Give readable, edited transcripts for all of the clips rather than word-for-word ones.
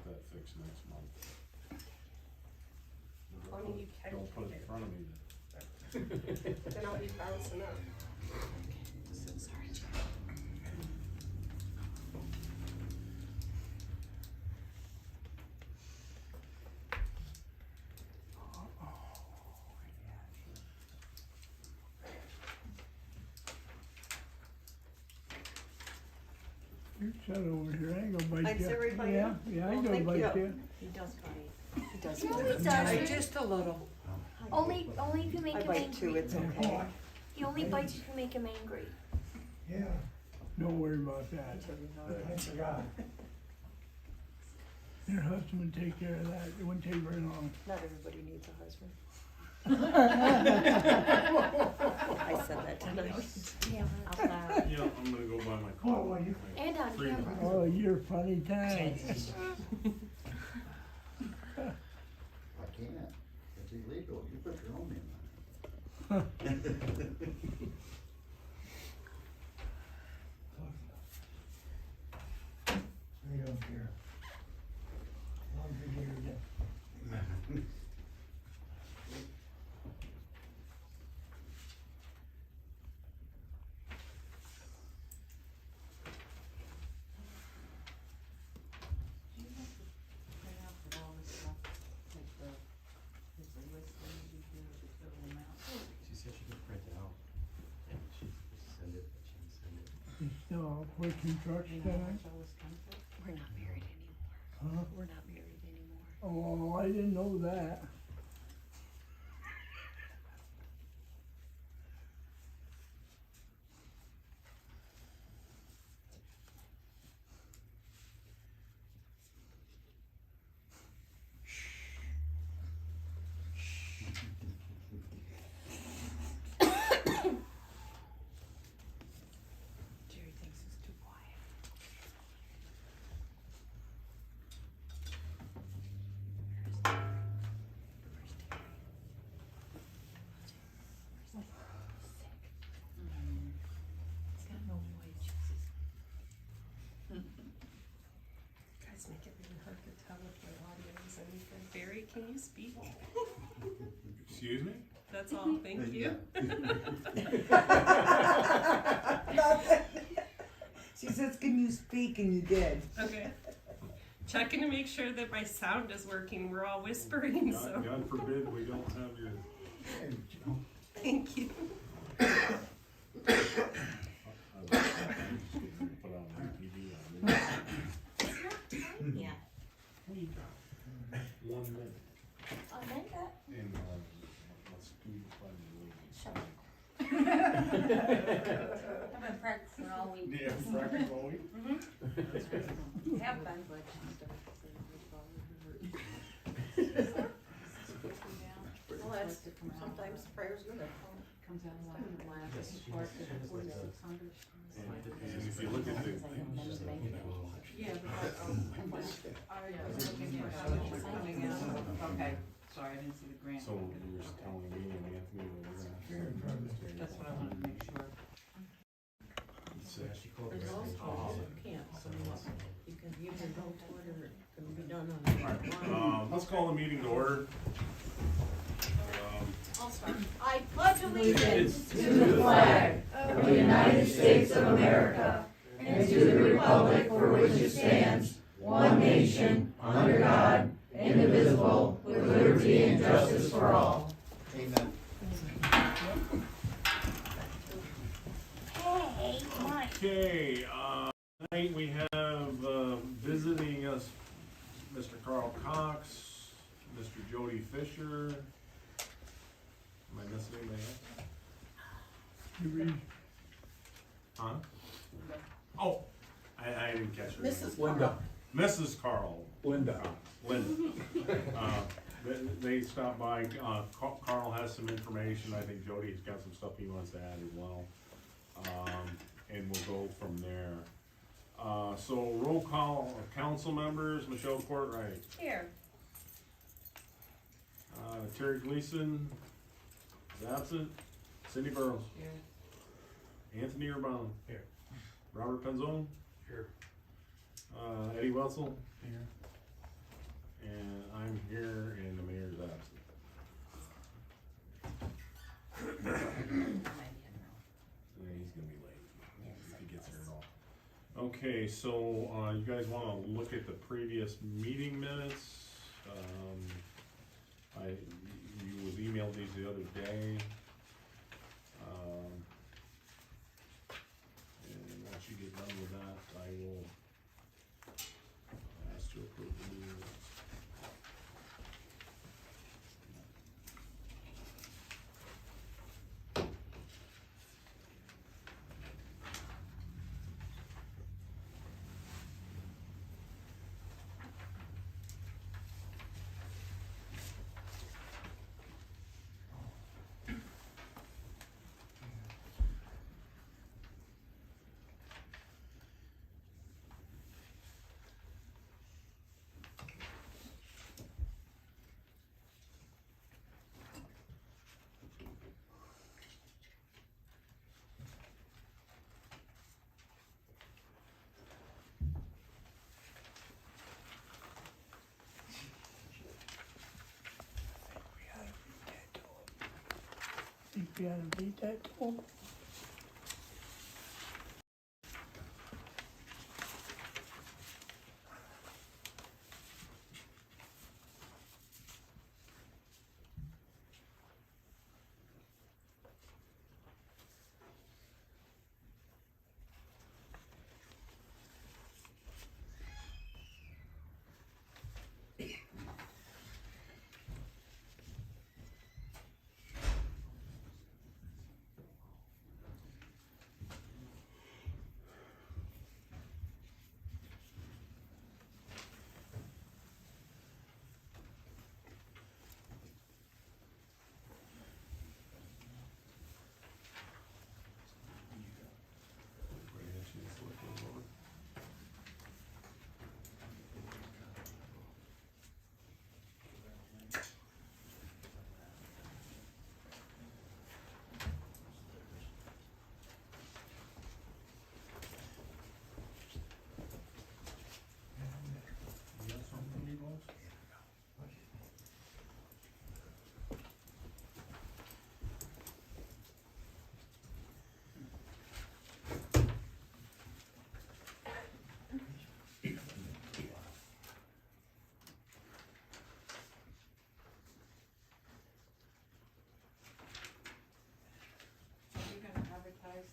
that fixed next month. Only you can Don't put it in front of me then. Then I'll be bouncing up. Sorry. You sit over here, I ain't gonna bite Thanks, you. everybody. Yeah, I ain't gonna Thank bite you. you. He does bite. He does No, bite. he doesn't. Just a little. Only if you make I him bite angry. too, it's okay. He only bites if you make him angry. Yeah, Don't worry about that. I forgot. Your husband would take care of that, it wouldn't take very long. Not everybody needs a husband. I said that tonight. Yeah. Out loud. Yeah, I'm gonna go buy my Oh, car. well, you, And on Freedom. camera. Oh, you're funny times. I can't, it's illegal, you put your own name on it. they don't care. As long as you're here, She said she could print it out. And she could send it, but she didn't send it. You still out working trucks tonight? We're not married anymore. Huh? We're not married anymore. Oh, I didn't know that. Jerry thinks it's too quiet. It's got no voice. Guys make it really hard to tell if my audio is anything. Barry, can you speak? Excuse me? That's all, thank you. She says, can you speak? And you did. Okay. Checking to make sure that my sound is working. We're all whispering, so God forbid we don't have your. thank you. Put on TV on it. Yeah. We got 1 minute I meant that. and, let's do the fun. I've been practicing all week. Yeah, practice all week? That's good. Have been. Well, that's, sometimes prayer's good. Comes out of the last part of 4,600. And if you look at the, Yeah, but I was looking at how much was coming out. Okay, sorry, I didn't see the grant. so you're just telling me and Anthony that we're gonna have to. That's what I wanted to make sure. So she called There's her. also camp, so you can go to it or it can be done on. Alright, let's call the meeting to order. I'll start. I pledge allegiance to the flag of the United States of America and to the republic for which it stands, one nation, under God, indivisible, with liberty and justice for all. Amen. Hey, Mike. Okay, tonight we have, visiting us, Mr. Carl Cox, Mr. Jody Fisher. Am I missing anybody else? You read, Huh? Oh, I didn't catch her name. Mrs. Linda. Mrs. Carl. Linda. Linda. They stopped by, Carl has some information, I think Jody's got some stuff he wants to add as well. And we'll go from there. So roll call of council members, Michelle Courtwright, Here. Terry Gleason is absent, Cindy Burrows. Here. Anthony Urbano. Here. Robert Penzone. Here. Eddie Wetzel. Here. And I'm here and the mayor's absent. Yeah, he's gonna be late, if he gets here at all. Okay, so, you guys wanna look at the previous meeting minutes? You was emailed these the other day. And once you get done with that, I will ask to approve the meeting minutes. Think we ought to read that to them?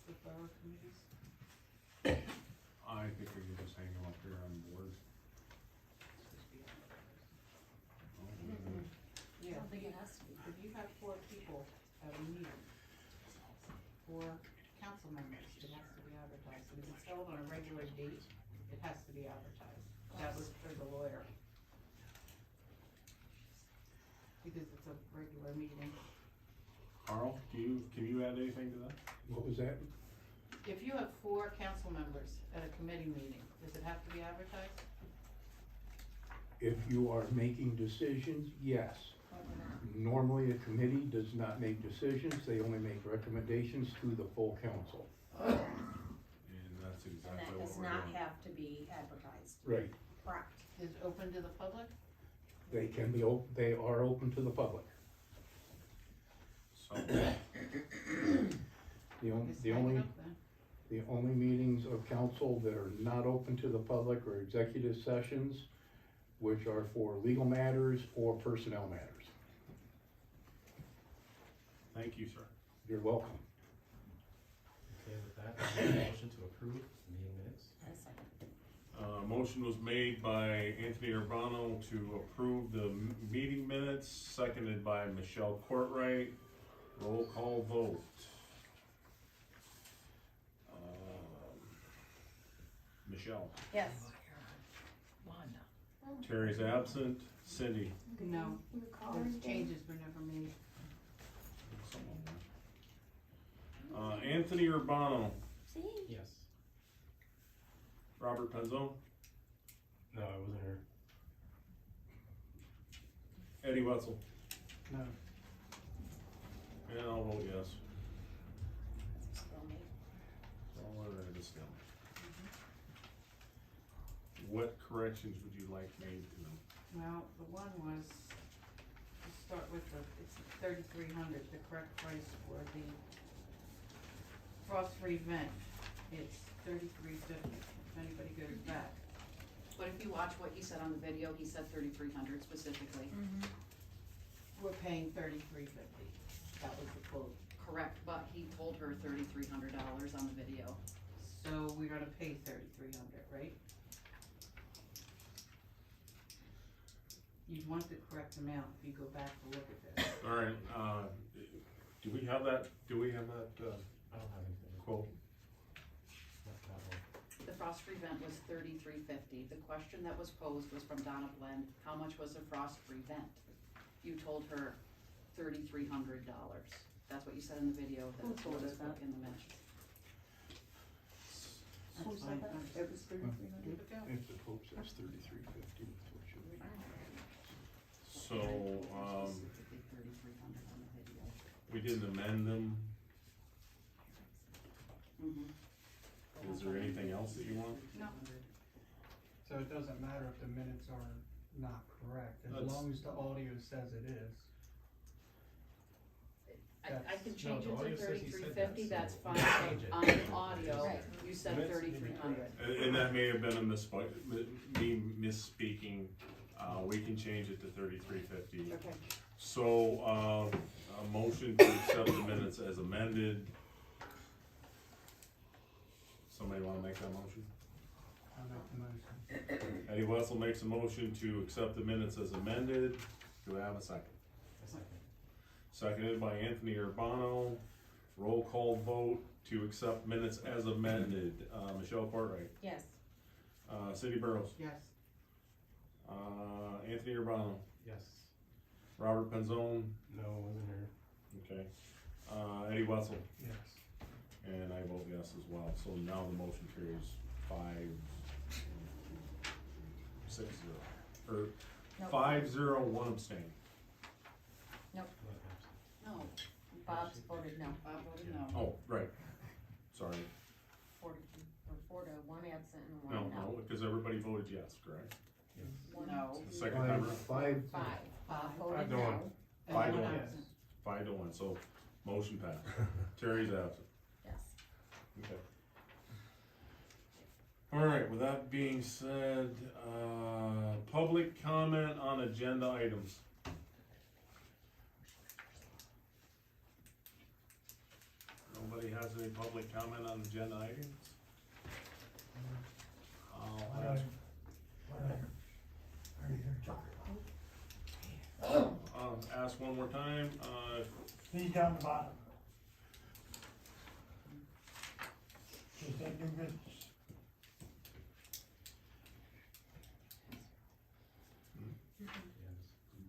The borough committees? I think we can just hang them up here on the board. Yeah, I think it has to be. If you have 4 people at a meeting, 4 council members, it has to be advertised. And if it's held on a regular date, it has to be advertised. That was for the lawyer. Because it's a regular meeting. Carl, can you add anything to that? What was that? If you have 4 council members at a committee meeting, does it have to be advertised? If you are making decisions, yes. Normally, a committee does not make decisions, they only make recommendations to the full council. And that's And exactly that what does we're not doing. have to be advertised. Right. Correct. Is it open to the public? They can be, they are open to the public. So, Just hang it up then. The only meetings of council that are not open to the public are executive sessions, which are for legal matters or personnel matters. thank you, sir. You're welcome. Okay, with that, I make a motion to approve the meeting minutes. And a second. Motion was made by Anthony Urbano to approve the meeting minutes, seconded by Michelle Courtwright. Roll call vote. Michelle. Yes. Terry's absent. Cindy. No, those changes were never made. Anthony Urbano. See? Yes. Robert Penzone. No, I wasn't here. Eddie Wetzel. No. And I'll vote yes. Still me. All right, it's done. What corrections would you like made to them? Well, the one was, let's start with it's 3,300, the correct price for the frost-free vent. It's 33.50, if anybody goes back. But if you watch what he said on the video, he said 3,300 specifically. We're paying 33.50. That was the quote. Correct, but he told her $3,300 on the video. So we're gonna pay 3,300, right? You'd want the correct amount if you go back to look at this. Alright, do we have that, I don't have anything. quote? Not that one. The frost-free vent was $33.50. The question that was posed was from Donna Blend, how much was a frost-free vent? You told her $3,300. That's what you said in the video, that's what was put in the minutes. That's fine. It was 3,300. Leave it go. If the quote says 33.50, that's what should be. So, Specifically 3,300 on the video. we didn't amend them, Mm-hmm. is there anything else that you want? No. So it doesn't matter if the minutes are not correct, as That's- long as the audio says it is. I can No, change the it audio to says he said that, 33.50, so that's we fine, can change it. on the audio, Right. you said Minutes? 3,300. And that may have been a me misspeaking, we can change it to 33.50. Okay. So, a motion to accept the minutes as amended. Somebody wanna make that motion? I'll make the motion. Eddie Wessel makes a motion to accept the minutes as amended. Do I have a second? A second. Seconded by Anthony Urbano. Roll call vote to accept minutes as amended. Michelle Cartwright, Yes. Cindy Burrows, Yes. Anthony Urbano, Yes. Robert Penzone, No, wasn't her. okay, Eddie Wessel, Yes. and I vote yes as well. So now the motion carries 5-6-0, or Nope. 5-0, one abstain. Not absent. No, Bob's voted no. Bob voted no. Oh, right, sorry. 4 to 1 absent and No, 1 no. no, because everybody voted yes, correct? No. The second time around? 5. 5. Bob voted 5 to 1. no. 5-1. Yes. 5-1, so motion passed. Terry's absent. Yes. Okay. All right, with that being said, public comment on agenda items. Nobody has any public comment on agenda items? What I'll are you here talking about? ask one more time, He's down the bottom. Just that new business. Yes.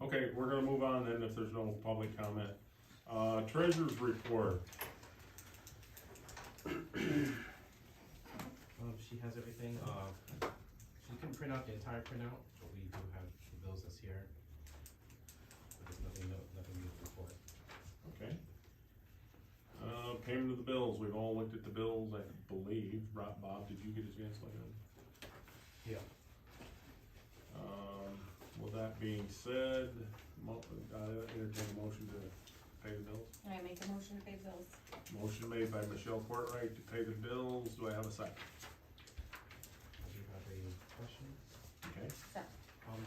okay, we're gonna move on then if there's no public comment. Treasurer's report. She has everything, she can print out the entire printout, but we do have the bills that's here. But there's nothing new to report. Okay. Payment of the bills, we've all looked at the bills, I believe. Bob, did you get a chance to look at them? Yeah. With that being said, entertain a motion to pay the bills. Can I make a motion to pay bills? Motion made by Michelle Courtwright to pay the bills, do I have a second? I do have a question. Okay,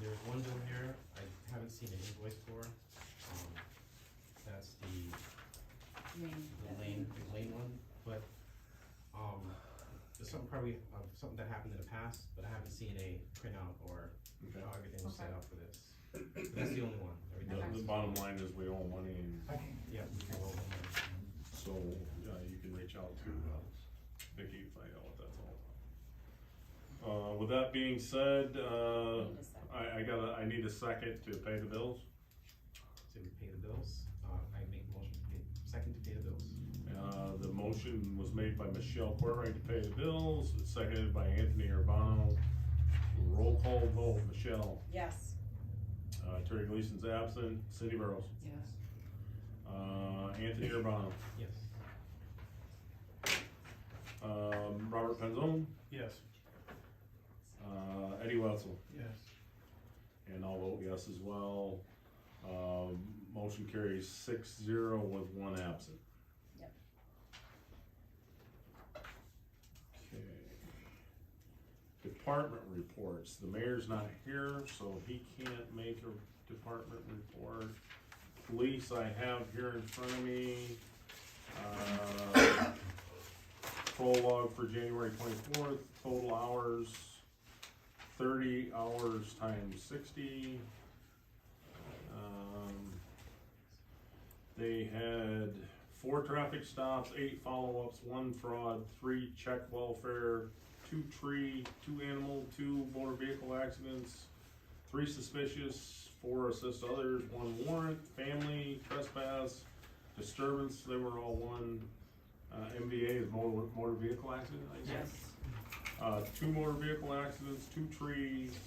There's one bill here I haven't seen an invoice for. That's the lane one, but, there's something probably, something that happened in the past, but I haven't seen a printout or okay. how everything was set Okay. up for this. But that's the only one. Everything The else- bottom line is we owe money, and I can, Yeah, we can roll them. so, you can reach out to, Vicky to find out what that's all about. With that being said, Need a second. I need a second to pay the bills. So we pay the bills. I make a motion to pay, second to pay the bills. The motion was made by Michelle Courtwright to pay the bills, seconded by Anthony Urbano. Roll call vote, Michelle, Yes. Terry Gleason's absent, Cindy Burrows, Yes. Anthony Urbano, Yes. Robert Penzone, Yes. Eddie Wetzel, Yes. and I'll vote yes as well. Motion carries 6-0 with one absent. Yep. Okay. Department reports. The mayor's not here, so he can't make a department report. Police I have here in front of me. Full log for January 24th, total hours, 30 hours times 60. They had 4 traffic stops, 8 follow-ups, 1 fraud, 3 check welfare, 2 tree, 2 animal, 2 motor vehicle accidents, 3 suspicious, 4 assist others, 1 warrant, family, trespass, disturbance, they were all 1. MVA is motor vehicle accident, I guess. 2 motor vehicle accidents, 2 trees,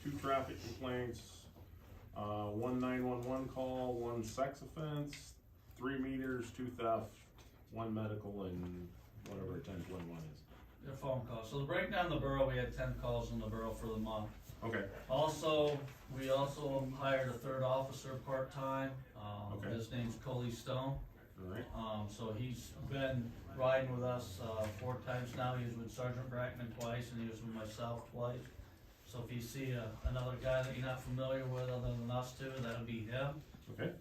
2 traffic complaints, 1 911 call, 1 sex offense, 3 meters, 2 theft, 1 medical, and whatever 1021 is. Their phone calls. So to break down the borough, we had 10 calls in the borough for the month. Okay. Also, we also hired a 3rd officer part-time. Okay. His name's Coley Stone. Alright. So he's been riding with us 4 times now. He was with Sergeant Brackman twice, and he was with myself twice. So if you see another guy that you're not familiar with other than us two, that'll be him. Okay.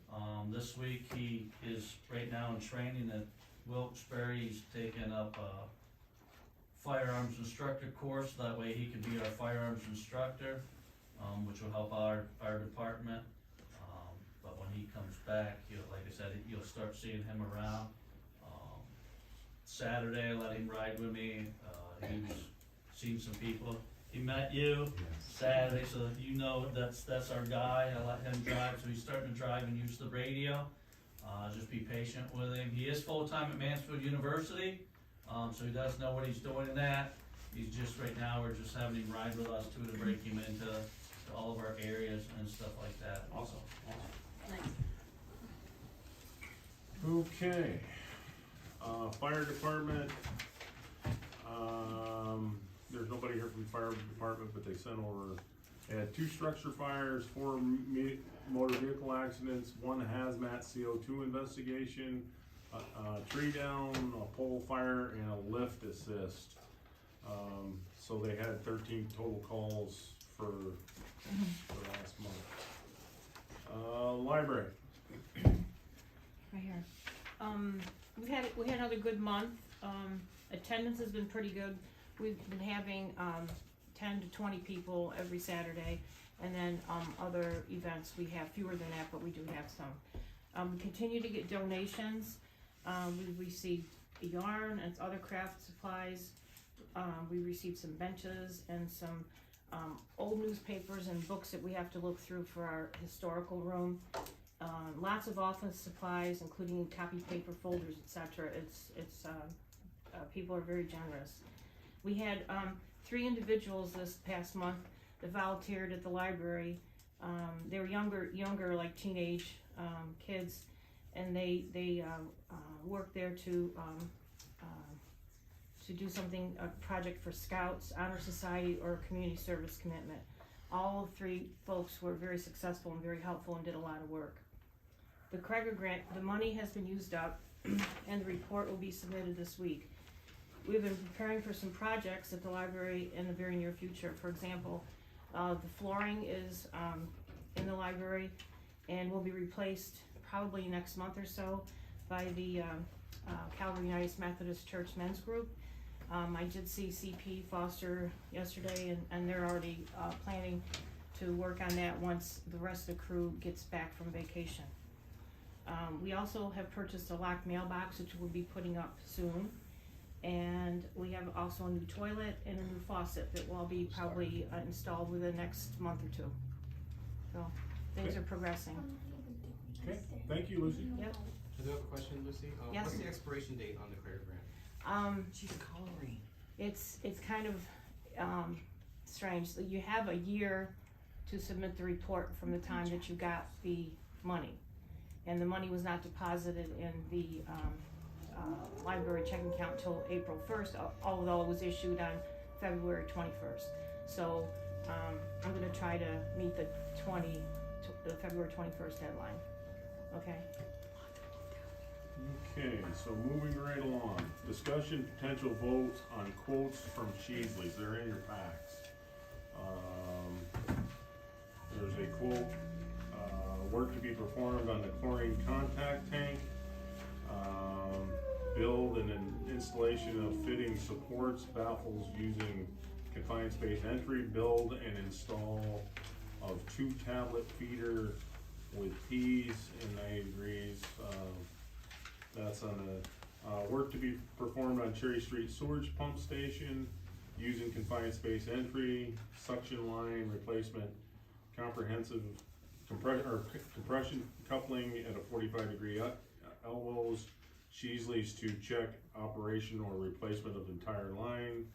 This week he is right now in training at Wilkes-Barre. He's taking up a firearms instructor course. That way he can be our firearms instructor, which will help our department. But when he comes back, like I said, you'll start seeing him around. Saturday, I let him ride with me. He was seeing some people. He met you Saturday, so you know that's our guy. I let him drive, so he's starting to drive and use the radio. Just be patient with him. He is full-time at Mansfield University, so he does know what he's doing in that. He's just, right now, we're just having him ride with us too, to break him into all of our areas and stuff like that. Awesome. Nice. Okay. Fire department. There's nobody here from the fire department, but they sent over, they had 2 structure fires, 4 motor vehicle accidents, 1 hazmat CO2 investigation, a tree down, a pole fire, and a lift assist. So they had 13 total calls for last month. Library. Right here. We had another good month. Attendance has been pretty good. We've been having 10 to 20 people every Saturday, and then other events we have fewer than that, but we do have some. We continue to get donations. We received yarn and other craft supplies. We received some benches and some old newspapers and books that we have to look through for our historical room. Lots of office supplies, including copy paper, folders, etc. People are very generous. We had 3 individuals this past month that volunteered at the library. They were younger, like teenage kids, and they worked there to do something, a project for Scouts, Honor Society, or community service commitment. All 3 folks were very successful and very helpful and did a lot of work. The Kreger grant, the money has been used up, and the report will be submitted this week. We've been preparing for some projects at the library in the very near future. For example, the flooring is in the library and will be replaced probably next month or so by the Calvary United Methodist Church Men's Group. I did see CP Foster yesterday, and they're already planning to work on that once the rest of the crew gets back from vacation. We also have purchased a locked mailbox, which we'll be putting up soon. And we have also a new toilet and a new faucet that will be probably installed within the next month or 2. So things are progressing. Okay, thank you, Lucy. Yep. I do have a question, Lucy. Yes. What's the expiration date on the Kreger grant? She's coloring. It's kind of strange. So you have a year to submit the report from the time that you got the money. And the money was not deposited in the library checking account until April 1st, although it was issued on February 21st. So I'm gonna try to meet the February 21st deadline, okay? Okay, so moving right along, discussion, potential votes on quotes from Sheasley's, they're in your packs. There's a quote, work to be performed on the chlorine contact tank, build and an installation of fitting supports, baffles using confined space entry, build and install of 2 tablet feeder with P's and 90 degrees, that's on the, work to be performed on Cherry Street sewage pump station using confined space entry, suction line replacement, comprehensive compression coupling at a 45-degree elbows, Sheasley's to check operation or replacement of entire line.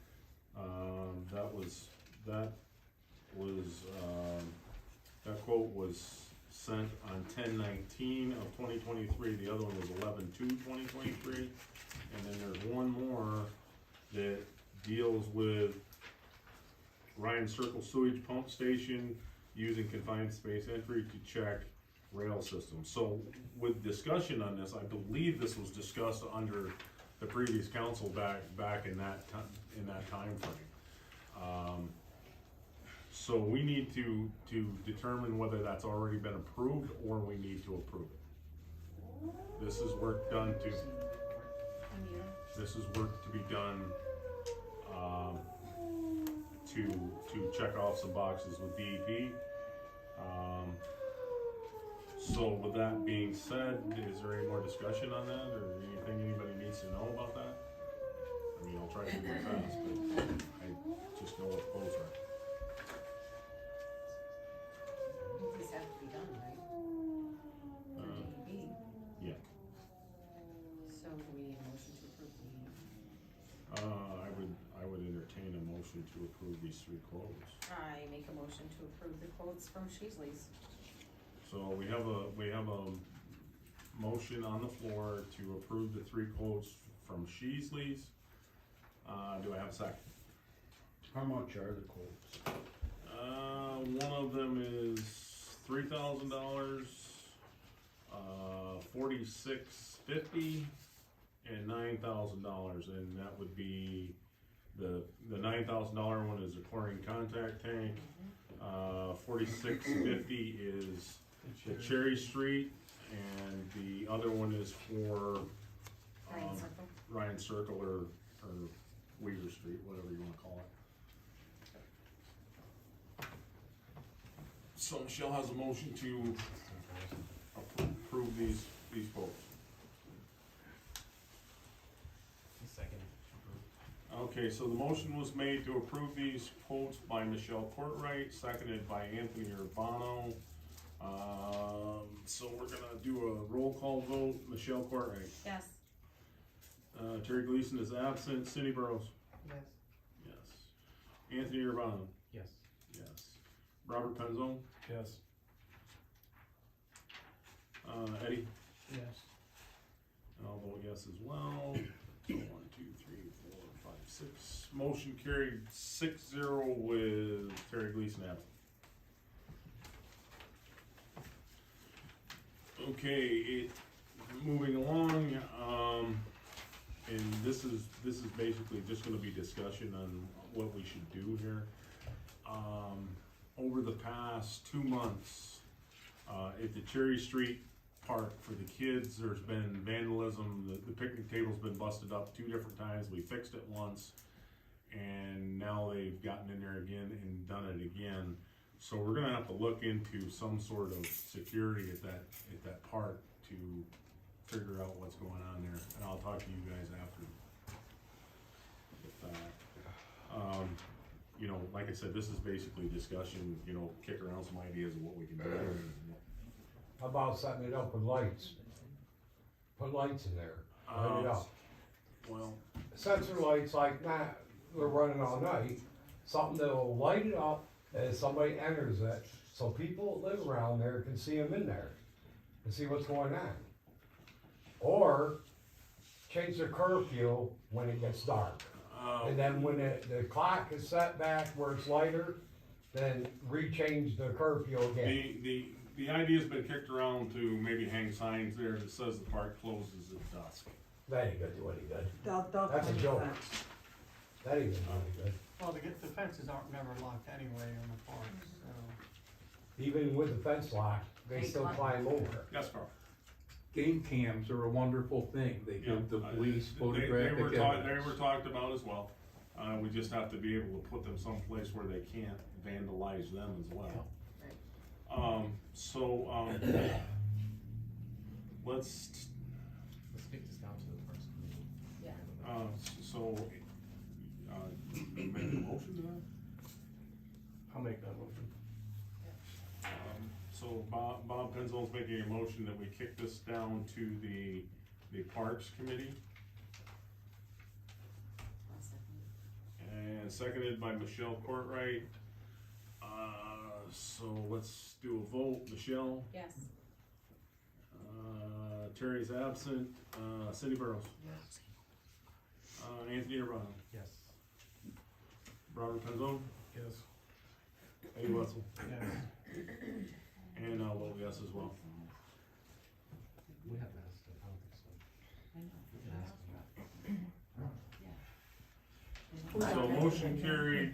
That quote was sent on 10/19 of 2023, the other one was 11/2/2023, and then there's one more that deals with Ryan Circle sewage pump station using confined space entry to check rail system. So with discussion on this, I believe this was discussed under the previous council back in that time frame. So we need to determine whether that's already been approved or we need to approve it. This is work done to, this is work to be done, to check off some boxes with DEP. So with that being said, is there any more discussion on that, or anything anybody needs to know about that? I mean, I'll try to do my best, but I just know what the quotes are. These have to be done, right? DEP. Yeah. So do we need a motion to approve the? I would entertain a motion to approve these 3 quotes. I make a motion to approve the quotes from Sheasley's. So we have a motion on the floor to approve the 3 quotes from Sheasley's. Do I have a second? How much are the quotes? One of them is $3,000, $4,650, and $9,000, and that would be the $9,000 one is a chlorine contact tank. $4,650 is the Cherry Street, and the other one is for Ryan Circle or Weaver Street, whatever you wanna call it. So Michelle has a motion to approve these quotes. Second. Okay, so the motion was made to approve these quotes by Michelle Courtwright, seconded by Anthony Urbano. So we're gonna do a roll call vote. Michelle Courtwright. Yes. Terry Gleason is absent. Cindy Burrows. Yes. Yes. Anthony Urbano. Yes. Yes. Robert Penzone. Yes. Eddie. Yes. And I'll vote yes as well. So 1, 2, 3, 4, 5, 6. Motion carried 6-0 with Terry Gleason absent. Okay, moving along, and this is basically just gonna be discussion on what we should do here. Over the past 2 months, at the Cherry Street Park for the kids, there's been vandalism. The picnic table's been busted up 2 different times. We fixed it once, and now they've gotten in there again and done it again. So we're gonna have to look into some sort of security at that park to figure out what's going on there, and I'll talk to you guys after the fact. You know, like I said, this is basically discussion, you know, kick around some ideas of what we can do. How about setting it up with lights? Put lights in there, light it up. Well, Sensor lights like that, they're running all night, something that'll light it up as somebody enters it, so people that live around there can see them in there, and see what's going on. Or, change the curfew when it gets dark. And then when the clock is set back where it's lighter, then rechange the curfew again. The idea's been kicked around to maybe hang signs there that says the park closes at dusk. That ain't gonna do any good. They'll That's a find joke. fence. That ain't gonna do any good. Well, the fences aren't never locked anyway on the parks, so. Even with the fence lock, they still climb over. Yes, Carl. Game cams are a wonderful thing, they give the police They photographic were evidence. talked about as well. We just have to be able to put them someplace where they can't vandalize them as well. Let's, Let's kick this down to the first committee. make a motion to that? I'll make that motion. So Bob Penzo's making a motion that we kick this down to the Parks Committee. And seconded by Michelle Courtright. So let's do a vote. Michelle? Yes. Terry's absent. Cindy Burrows? Yes. Anthony Arano? Yes. Robert Penzone? Yes. Eddie Wetzel? Yes. And I'll vote yes as well. We have to ask them, I don't think so. I know. We can ask them. So motion carried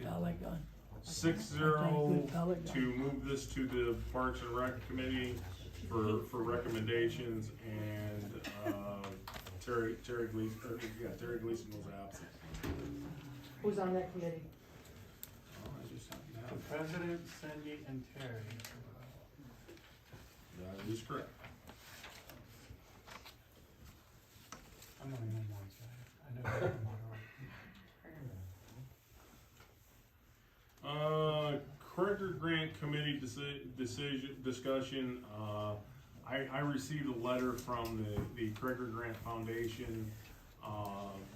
6-0 to move this to the Parks and Rec Committee for recommendations, and Terry Gleason was absent. Who's on that committee? I just happen to The have- president, Cindy, and Terry. That is correct. I'm only on one side. I know you're on Kroger Grant Committee discussion, I received a letter from the Kroger Grant Foundation.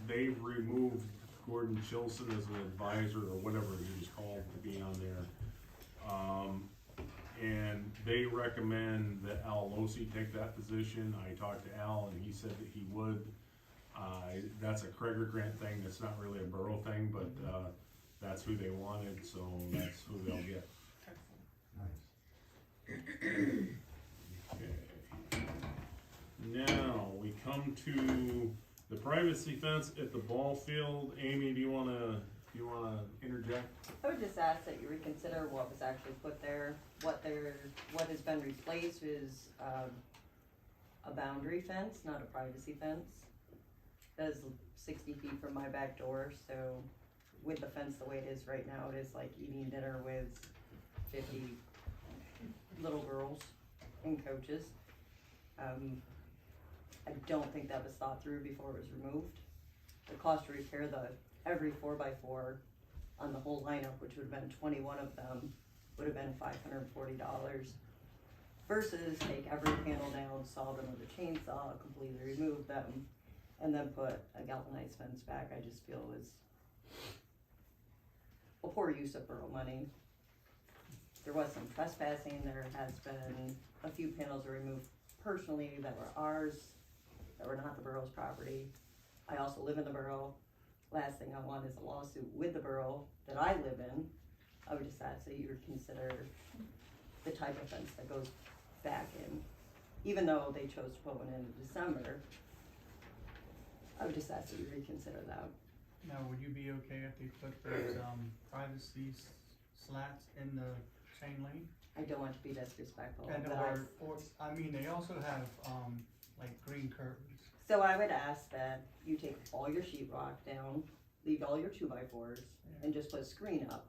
They've removed Gordon Chilson as an advisor, or whatever he was called, to be on there. And they recommend that Al Losi take that position. I talked to Al and he said that he would. That's a Kroger Grant thing, that's not really a borough thing, but, that's who they wanted, so that's who they'll get. Okay. Now, we come to the privacy fence at the ball field. Amy, do you wanna interject? I would just ask that you reconsider what was actually put there. What has been replaced is, a boundary fence, not a privacy fence. That is 60 feet from my back door, so with the fence the way it is right now, it is like eating dinner with 50 little girls and coaches. I don't think that was thought through before it was removed. The cost to repair every 4x4 on the whole lineup, which would have been 21 of them, would have been $540 versus take every panel down, saw them with a chainsaw, completely remove them, and then put a galvanized fence back. I just feel is a poor use of borough money. There was some trespassing. There has been a few panels removed personally that were ours, that were not the borough's property. I also live in the borough. Last thing I want is a lawsuit with the borough that I live in. I would just ask that you would consider the type of fence that goes back in. Even though they chose to put one in December, I would just ask that you reconsider that. Now, would you be okay if they put those, privacy slats in the chain link? I don't want to be disrespectful, And but I mean, they also have, like green curtains. so I would ask that you take all your sheetrock down, leave all your 2x4s, and just put a screen up.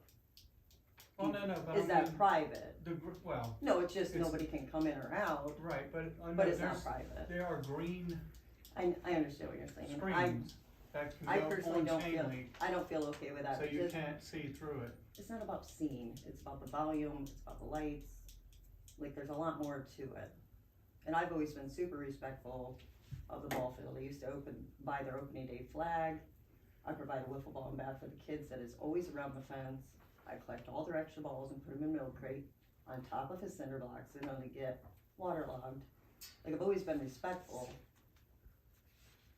Well, no, but Is I that mean, private? well, No, it's just It's- nobody can come in or out, right, but I know but it's not there's, private. there are green I understand what you're saying. screens that I can personally go don't on feel, chain link, I don't feel okay with that. so you because can't see through it. It's not about seeing, it's about the volume, it's about the lights, like, there's a lot more to it. And I've always been super respectful of the ball field. I used to buy their opening day flag. I provide a wiffle ball and bat for the kids that is always around the fence. I collect all their extra balls and put them in milk crate on top of his cinder blocks so they don't get waterlogged. Like, I've always been respectful,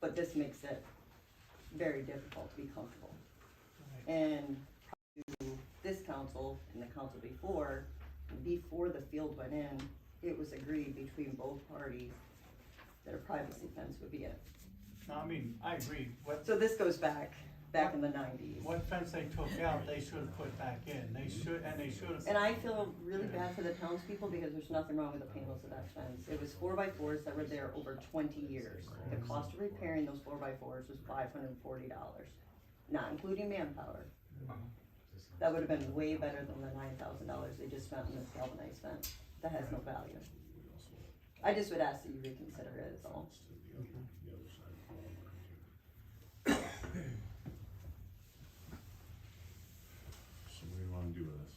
but this makes it very difficult to be comfortable. Right. And to this council, council and the council before the field went in, it was agreed between both parties that a privacy fence would be in. No, I mean, I agree, So this goes back in the 90s. what fence they took out, they should have put back in, they should have. And I feel really bad for the townspeople because there's nothing wrong with the panels of that fence. It was 4x4s that were there over 20 years. The cost of repairing those 4x4s was $540, not including manpower. That would have been way better than the $9,000 they just spent on this galvanized fence. That has no value. I just would ask that you reconsider it, is all. So what do you wanna do with this?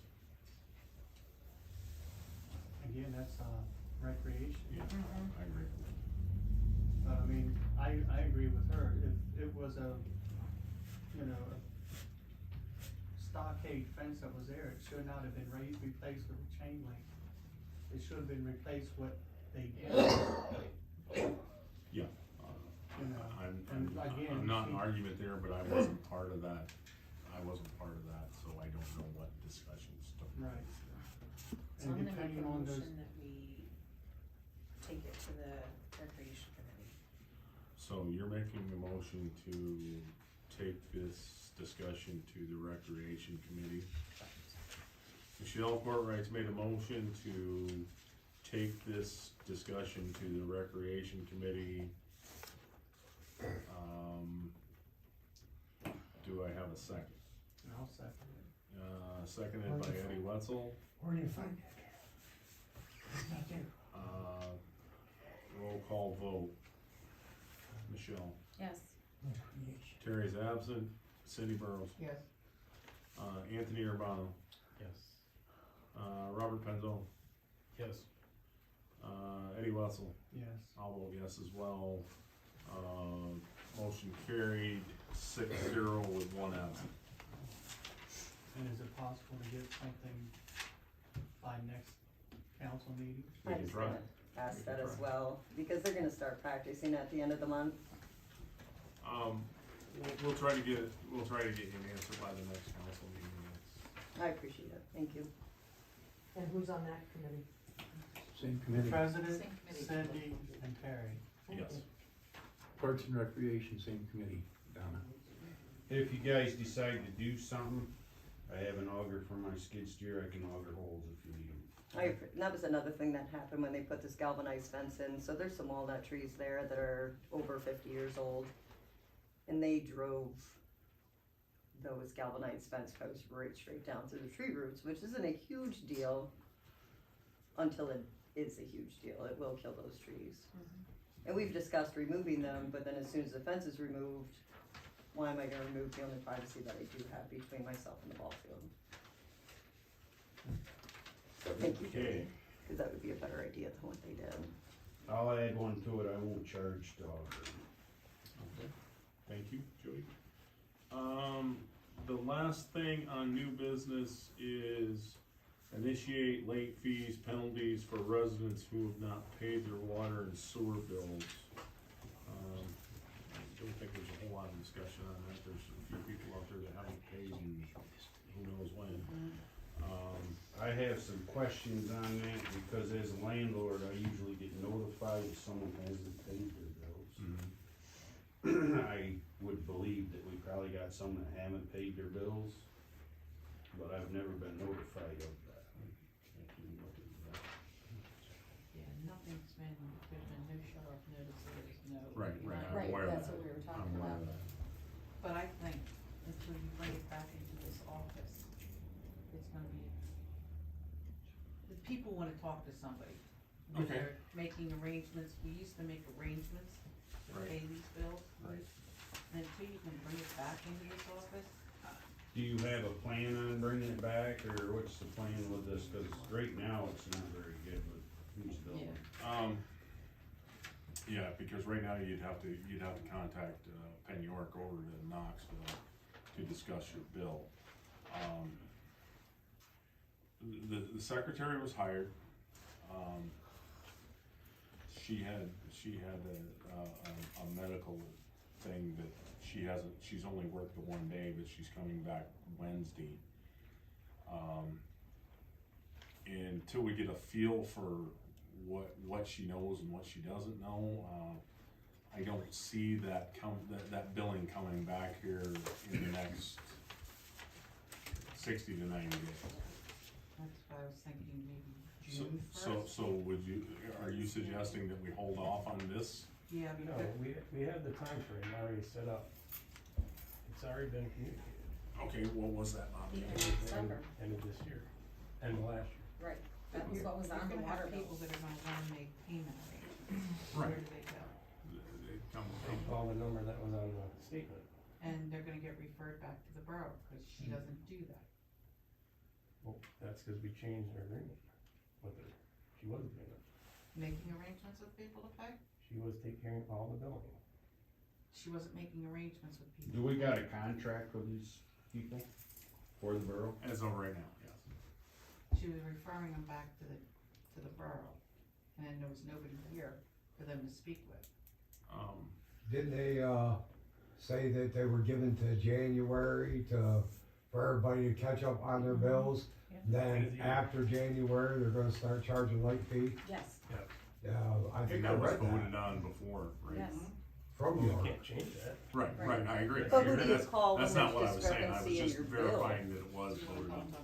Again, that's, recreation. Yeah, I agree. But I mean, I agree with her, if it was a, you know, a stockade fence that was there, it should not have been replaced with a chain link. It should have been replaced what they did. Yeah. You know, I'm again, not in argument there, but I wasn't part of that, so I don't know what discussions took place. Right. So I'm And gonna make depending a on those, motion that we take it to the recreation committee. So you're making a motion to take this discussion to the recreation committee. Michelle Courtwright's made a motion to take this discussion to the recreation committee. Do I have a second? I'll second it. Seconded by Eddie Wetzel. Where do you find that? It's not there. Roll call vote. Michelle. Yes. Terry's absent. Cindy Burrows. Yes. Anthony Urbano. Yes. Robert Penzo. Yes. Eddie Wetzel. Yes. I'll vote yes as well. Motion carried 6-0 with one absent. And is it possible to get something by next council meeting? We I can was try. gonna ask We that can as try. well, because they're gonna start practicing at the end of the month. We'll try to get you an answer by the next council meeting. I appreciate it, thank you. And who's on that committee? Same committee. President, Same committee. Cindy, and Terry. Yes. Parks and Recreation, same committee, Donna. If you guys decide to do something, I have an auger for my skid steer, I can auger holes if you need them. That was another thing that happened when they put this galvanized fence in, so there's some walnut trees there that are over 50 years old. And they drove those galvanized fence posts right straight down through the tree roots, which isn't a huge deal until it is a huge deal. It will kill those trees. And we've discussed removing them, but then as soon as the fence is removed, why am I gonna remove the only privacy that I do have between myself and the ball field? So thank you, Jody, cause that would be a better idea than what they did. I'll add one to it, I won't charge to auger. Thank you, Jody. The last thing on new business is initiate late fees, penalties for residents who have not paid their water and sewer bills. I don't think there's a whole lot of discussion on that. There's a few people out there that haven't paid and who knows when. I have some questions on that, because as a landlord, I usually get notified if someone hasn't paid their bills. I would believe that we probably got some that haven't paid their bills, but I've never been notified of that. Yeah, nothing's been, there's been no shut-off notices, no. Right, I'm Right, aware of that's that. what we were I'm talking aware about. of that. But I think until you bring it back into this office, it's gonna be, the people wanna talk to somebody. When Okay. they're making arrangements, we used to make arrangements to Right. pay these bills. Right. And until you can bring it back into this office, Do you have a plan on bringing it back, or what's the plan with this? Cause right now, it's not very good with who's billing. Yeah, because right now you'd have to contact Penn York over to Knoxville to discuss your bill. The secretary was hired. She had a medical thing that she's only worked the one day, but she's coming back Wednesday. And until we get a feel for what she knows and what she doesn't know, I don't see that billing coming back here in the next 60 to 90 days. That's why I was thinking maybe So, June first. are you suggesting that we hold off on this? Yeah, No, because, we have the time frame already set up. It's already been communicated. Okay, what was that, Bobby? December. End of this year, end of last year. Right, that was what was on the you're gonna water have bill. people that are gonna wanna make payment arrangements. Right. Where do they go? They come- They call the number that was on the statement. And they're gonna get referred back to the borough, cause she doesn't do that. Well, that's because we changed our agreement with her. She wasn't doing it. Making arrangements with people to pay? She was taking care of all the billing. She wasn't making arrangements with people. Do we got a contract with these people for the borough? As of right now, yes. She was referring them back to the borough, and then there was nobody here for them to speak with. Didn't they, say that they were given to January for everybody to catch up on their bills? Then after January, they're gonna start charging late fee? Yes, Yeah, I I think think I that was read voted that on before, right? yes. from We York. can't change that. Right, I agree. But who I do agree. you That's- call when That's not there's what I was saying, I was discrepancy in just your bill? verifying that it was voted on before.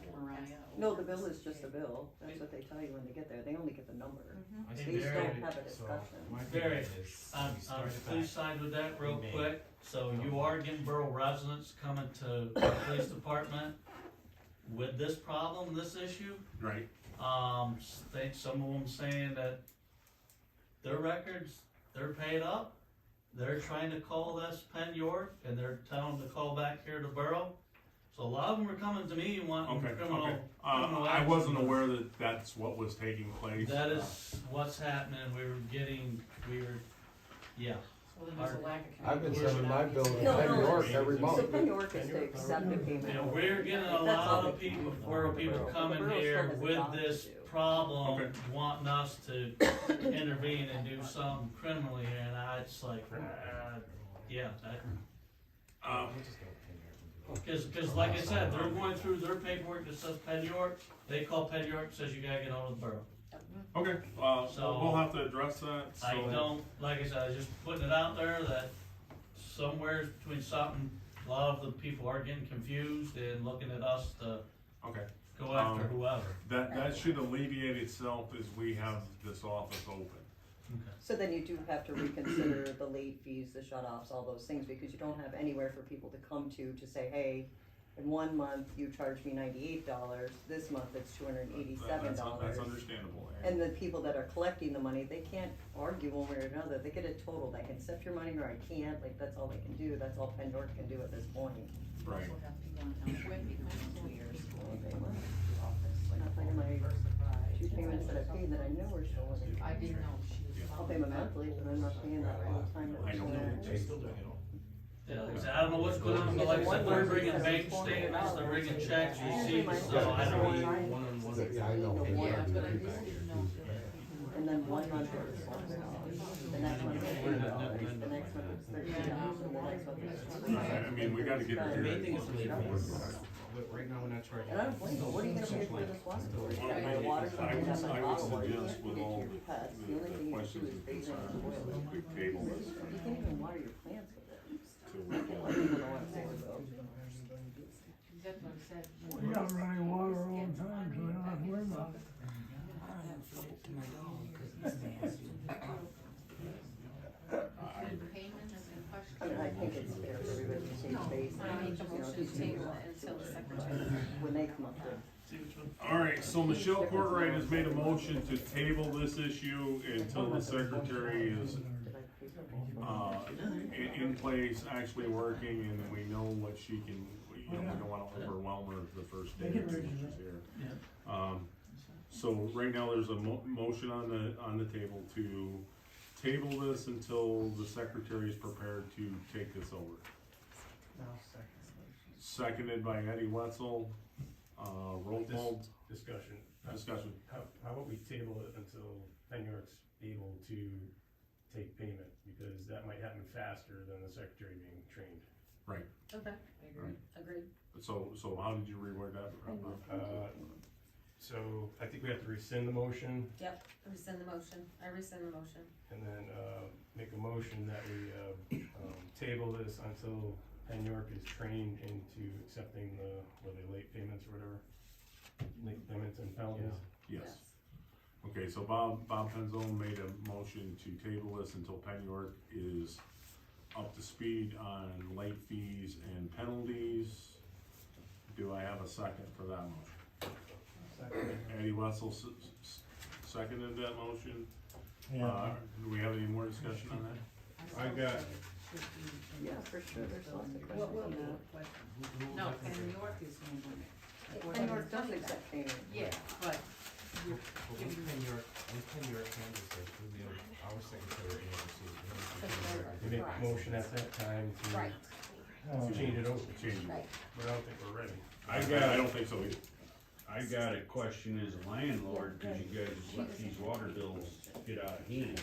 No, the bill is just a bill, that's what they tell you when they get there, they only get the number. I They think just Barry- don't have a So, discussion. my Barry, feeling is I'm we start it please back. side with that real May. quick, so you are getting borough residents coming to the police department with this problem, this issue. Right, Some of them saying that their records, they're paid up, they're trying to call this Penn York, and they're telling them to call back here to borough. So a lot of them are coming to me wanting okay, criminal. okay. criminal I action. wasn't aware that that's what was taking place. That is what's happening, yeah. So then there's a lack of. I've been communication. sending my bill to No, Penn no, York every month. So Penn York is to accept the payment. You know, we're getting a That's all lot of they can people, do. where people The coming borough still here has a with job to this do. problem, Okay. wanting us to intervene and do something criminally, and I, it's like, yeah, that, Um, We'll just go Penn York and do it. cause like I said, they're going through their paperwork that says Penn York, they call Penn York, says you gotta get on with the borough. Okay, So- we'll have to address that, I so. don't, like I said, I was just putting it out there that somewhere between something, a lot of the people are getting confused and looking at us to Okay, go after whoever. that should alleviate itself as we have this office open. So then you do have to reconsider the late fees, the shut-offs, all those things, because you don't have anywhere for people to come to say, hey, in 1 month you charged me $98, this month it's $287. That's understandable. And the people that are collecting the money, they can't argue one way or another, they get a total, I can accept your money or I can't, like, that's all they can do, that's all Penn York can do at this point. Right. Not paying my 2 payments that I paid that I know are still living. I didn't know she was. I'll pay my monthly, but I'm not paying that full time. I don't know. They're still doing it all. Yeah, like I said, I don't know what's going on, but like I said, they're bringing bank statements, they're bringing checks, receipts, so I don't know. One-on-one. Yeah, I know. Yeah, but I just didn't know. And then 1 month it was $400, the next month it was $8, the next month it was $13, and the next month it was I mean, we gotta get The there. main thing is the late fees. Right now, we're not charging. And I don't blame you, what are you gonna pay for this water for? You got my water, I you would, got my I would bottled water, you suggest can't with get all your pets, the only thing the you can questions do is and bathe it in concerns, oil. we table this You can't even water your plants with it. till we Let get. people know what they go. That's what I said. We got running water all the time, so we don't have to worry about it. Payments and questions. I mean, I think it's fair for everybody to save face, I make a you know, motion these to table people, it until the secretary. when they come up to. Alright, so Michelle Courtright has made a motion to table this issue until the secretary is, in place, actually working, and we know what she can, we don't wanna overwhelm her the first day or two she's here. So right now, there's a motion on the table to table this until the secretary is prepared to take this over. Now, second. Seconded by Eddie Wetzel, roll call Discussion. discussion. How about we table it until Penn York's able to take payment, because that might happen faster than the secretary being trained. Right. Okay. Right. Agreed. So how did you reword that? So I think we have to rescind the motion Yep, rescind the motion. I rescind the motion. and then, make a motion that we, table this until Penn York is trained into accepting the late payments or whatever. Late payments and penalties. Yes. Okay, so Bob Penzone made a motion to table this until Penn York is up to speed on late fees and penalties. Do I have a second for that motion? Eddie Wessel seconded that motion. Do we have any more discussion on that? I got, Yeah, for sure, there's lots of What will questions on the, no, New York is handling it. that. And North does accept payment. Yeah, but you're Well, giving when Penn York handles it, we'll be able, our secretary will be able to. We make a motion at that time Right. to change it over. Change it. Right. But I don't think we're ready. I don't think so either. I got a question as a landlord, cause you guys let these water bills get out of hand.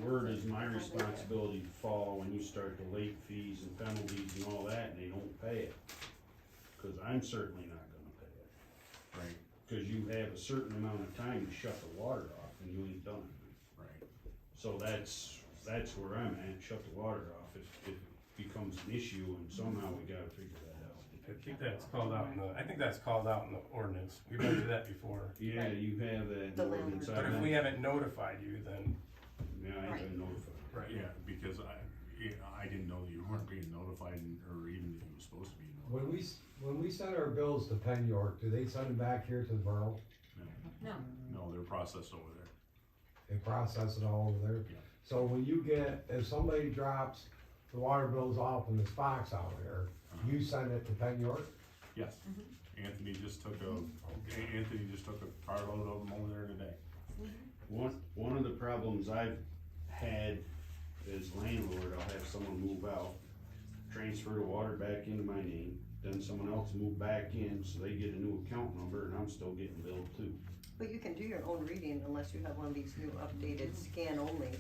Where does my responsibility fall when you start the late fees and penalties and all that and they don't pay it? Cause I'm certainly not gonna pay it. Right, Cause you have a certain amount of time to shut the water off and you ain't done it. right. So that's where I'm at, shut the water off if it becomes an issue and somehow we gotta figure that out. I think that's called out in the ordinance. We've been through that before. Yeah, you have that in The the ordinance. But if we haven't notified you, then. Yeah, I ain't been notified. Right. Yeah, because I didn't know that you weren't being notified or even that you were supposed to be notified. When we send our bills to Penn York, do they send them back here to the borough? No. No, they're processed over there. They process it all over there? Yeah. So when you get, if somebody drops the water bills off in this box out here, you send it to Penn York? Yes. Anthony just took a carload of them over there today. One of the problems I've had as landlord, I'll have someone move out, transfer the water back into my name, then someone else move back in, so they get a new account number, and I'm still getting billed too. But you can do your own reading unless you have one of these new updated scan onlys.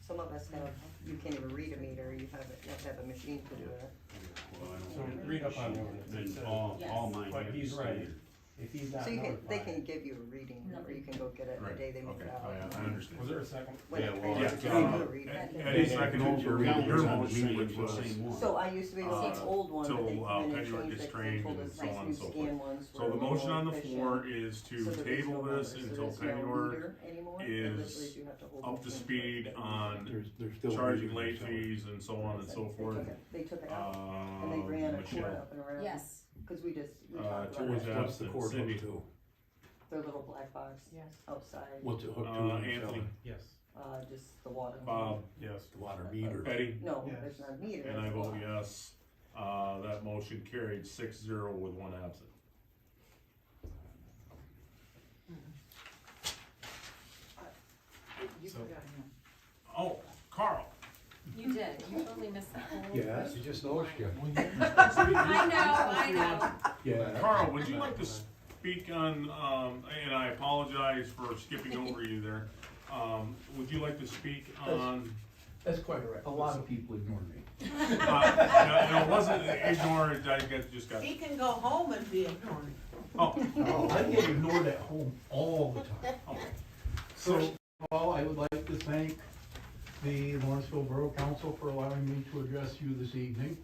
Some of us have, you can't even read a meter, you have to have a machine to do it. Well, I So don't. read up on the ordinance. It And says- all mine But have he's right. standard. If he's not So you can, they notified. can give you a reading, or you can go get it the Right, day they move okay, it out. I understand. Was there a second? When Yeah, it well, transfers, yeah, you uh, do a reading. Eddie seconded your Numbers on the motion, same- which was, same one. So I used to be able to get old one, but they till, come in Penn and York changed gets it, 'cause they trained told and us so these on new and so scan forth. ones So were the a little motion more on the efficient. floor is to So there is table no this numbers, until there is Penn no York meter anymore. It is literally you have to hold up the to machine. speed on There's still. charging meters late selling. fees and so on and so forth. They took it out, and they ran a court Michelle, up and around. Yes. Cause we talked Terry about it. What's the Johnson, court Cindy, hooked to? Their little black box Yes. outside, What's it hooked to on the Anthony, cellar? Yes. just the water. Bob, Yes. The water meter. Eddie, No, Yes. there's not a meter. and I it's vote water. yes. That motion carried 6-0 with one absent. You So- forgot him. Oh, Carl. You did. You totally missed the whole. Yes. You just noticed you. I know. Yeah. Carl, would you like to speak on, and I apologize for skipping over you there. Would you like to speak on, That's quite all right. A lot of people ignore me. no, it wasn't ignored, just got, He can go home and be ignored. oh, Oh, I get ignored at home all the time. okay. First of all, I would like to thank the Lawrenceville Borough Council for allowing me to address you this evening.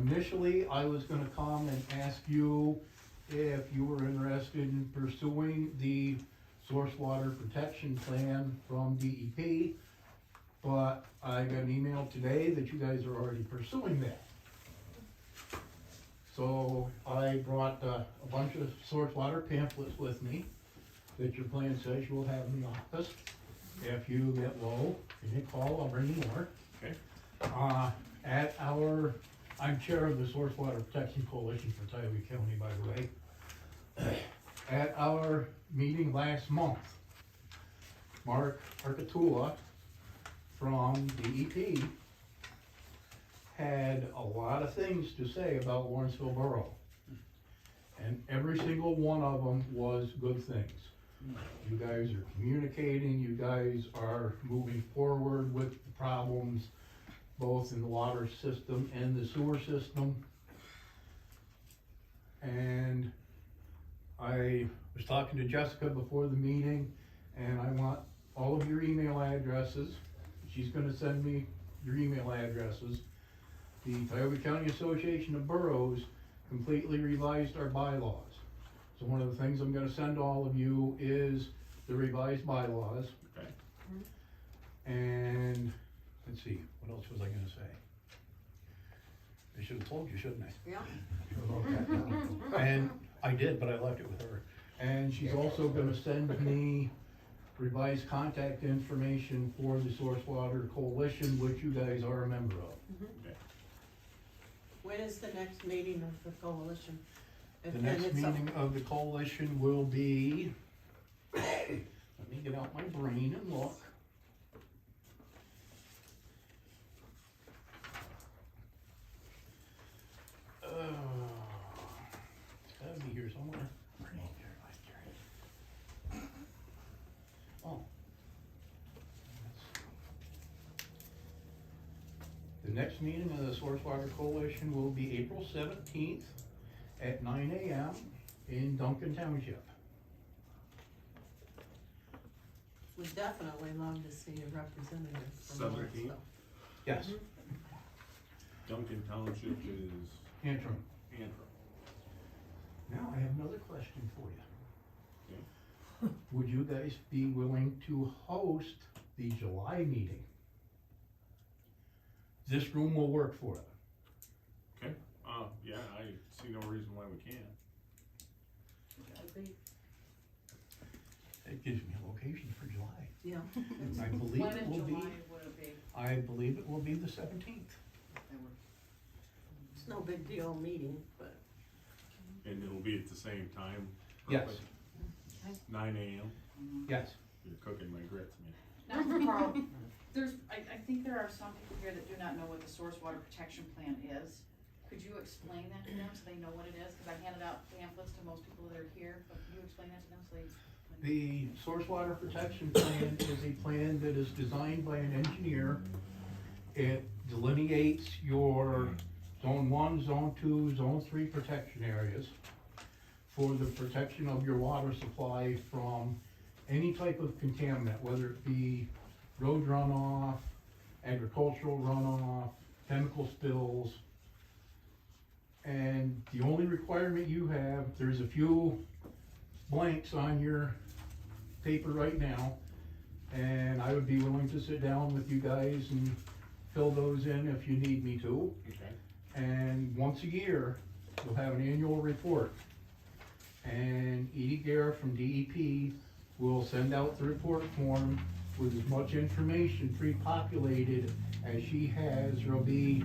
Initially, I was gonna come and ask you if you were interested in pursuing the source water protection plan from DEP, but I got an email today that you guys are already pursuing that. So I brought a bunch of source water pamphlets with me that your plan says you will have in the office. If you get low, give me a call, I'll bring you more. Okay. I'm chair of the Source Water Protection Coalition for Tioga County, by the way. At our meeting last month, Mark Arcatula from DEP had a lot of things to say about Lawrenceville Borough. And every single one of them was good things. You guys are communicating, you guys are moving forward with the problems, both in the water system and the sewer system. And I was talking to Jessica before the meeting, and I want all of your email addresses. She's gonna send me your email addresses. The Tioga County Association of Boroughs completely revised our bylaws. So one of the things I'm gonna send all of you is the revised bylaws. Okay. And, let's see, what else was I gonna say? I should have told you, shouldn't I? Yeah. And I did, but I left it with her. And she's also gonna send me revised contact information for the Source Water Coalition, which you guys are a member of. Okay. When is the next meeting of the coalition? The next meeting of the coalition will be, let me get out my brain and look. It's gotta be here somewhere. Oh. The next meeting of the Source Water Coalition will be April 17th at 9 a.m. in Duncan Township. Would definitely love to see a representative from 17th? Lawrenceville. Yes, Duncan Township is Antrim. Antrim. Now I have another question for you. Okay. Would you guys be willing to host the July meeting? This room will work for it. Okay, yeah, I see no reason why we can't. It gives me a location for July. Yeah. I believe When it in will be, July would it be? I believe it will be the 17th. It's no big deal meeting, but. And it'll be at the same time? Yes. Perfect. 9 a.m.? Yes. You're cooking my grits, man. Now, Carl, I think there are some people here that do not know what the Source Water Protection Plan is. Could you explain that to them so they know what it is? Cause I handed out pamphlets to most people that are here, but can you explain that to them so they? The Source Water Protection Plan is a plan that is designed by an engineer. It delineates your Zone 1, Zone 2, Zone 3 protection areas for the protection of your water supply from any type of contaminant, whether it be road runoff, agricultural runoff, chemical spills. And the only requirement you have, there's a few blanks on your paper right now, and I would be willing to sit down with you guys and fill those in if you need me to. Okay. And once a year, we'll have an annual report. And Edie Gare from DEP will send out the report form with as much information pre-populated as she has. There'll be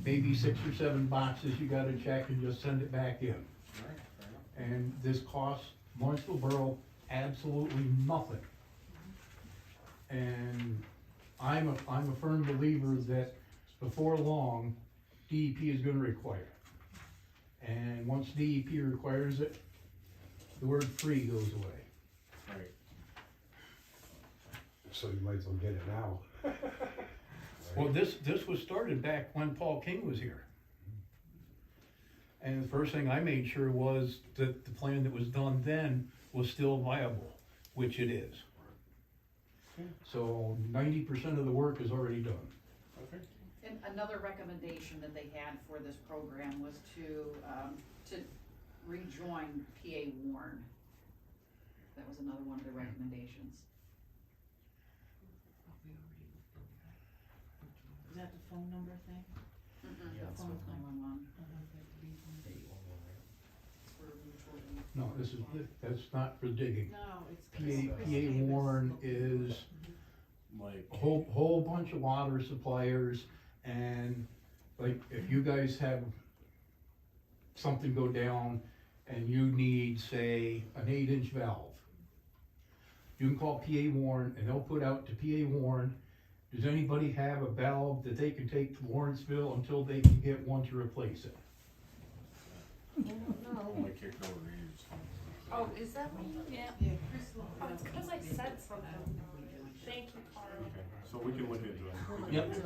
maybe 6 or 7 boxes you gotta check and just send it back in. Alright, fair enough. And this costs Lawrenceville Borough absolutely nothing. And I'm a firm believer that before long, DEP is gonna require it. And once DEP requires it, the word free goes away. Right. So you might as well get it now. Well, this was started back when Paul King was here. And the first thing I made sure was that the plan that was done then was still viable, which it is. So 90% of the work is already done. Okay. And another recommendation that they had for this program was to rejoin PA Warren. That was another one of the recommendations. Is that the phone number thing? Yeah, that's what 911. For mutual aid. No, that's not for digging. No, it's. PA Warren is Like, a whole bunch of water suppliers, and like if you guys have something go down and you need, say, an 8-inch valve, you can call PA Warren and they'll put out to PA Warren, does anybody have a valve that they can take to Lawrenceville until they can get one to replace it? only kicked over the ears. Oh, is that me? Yeah. Yeah. Oh, it's cause I said something. Thank you, Carl. Okay, So we can look into it. Yep.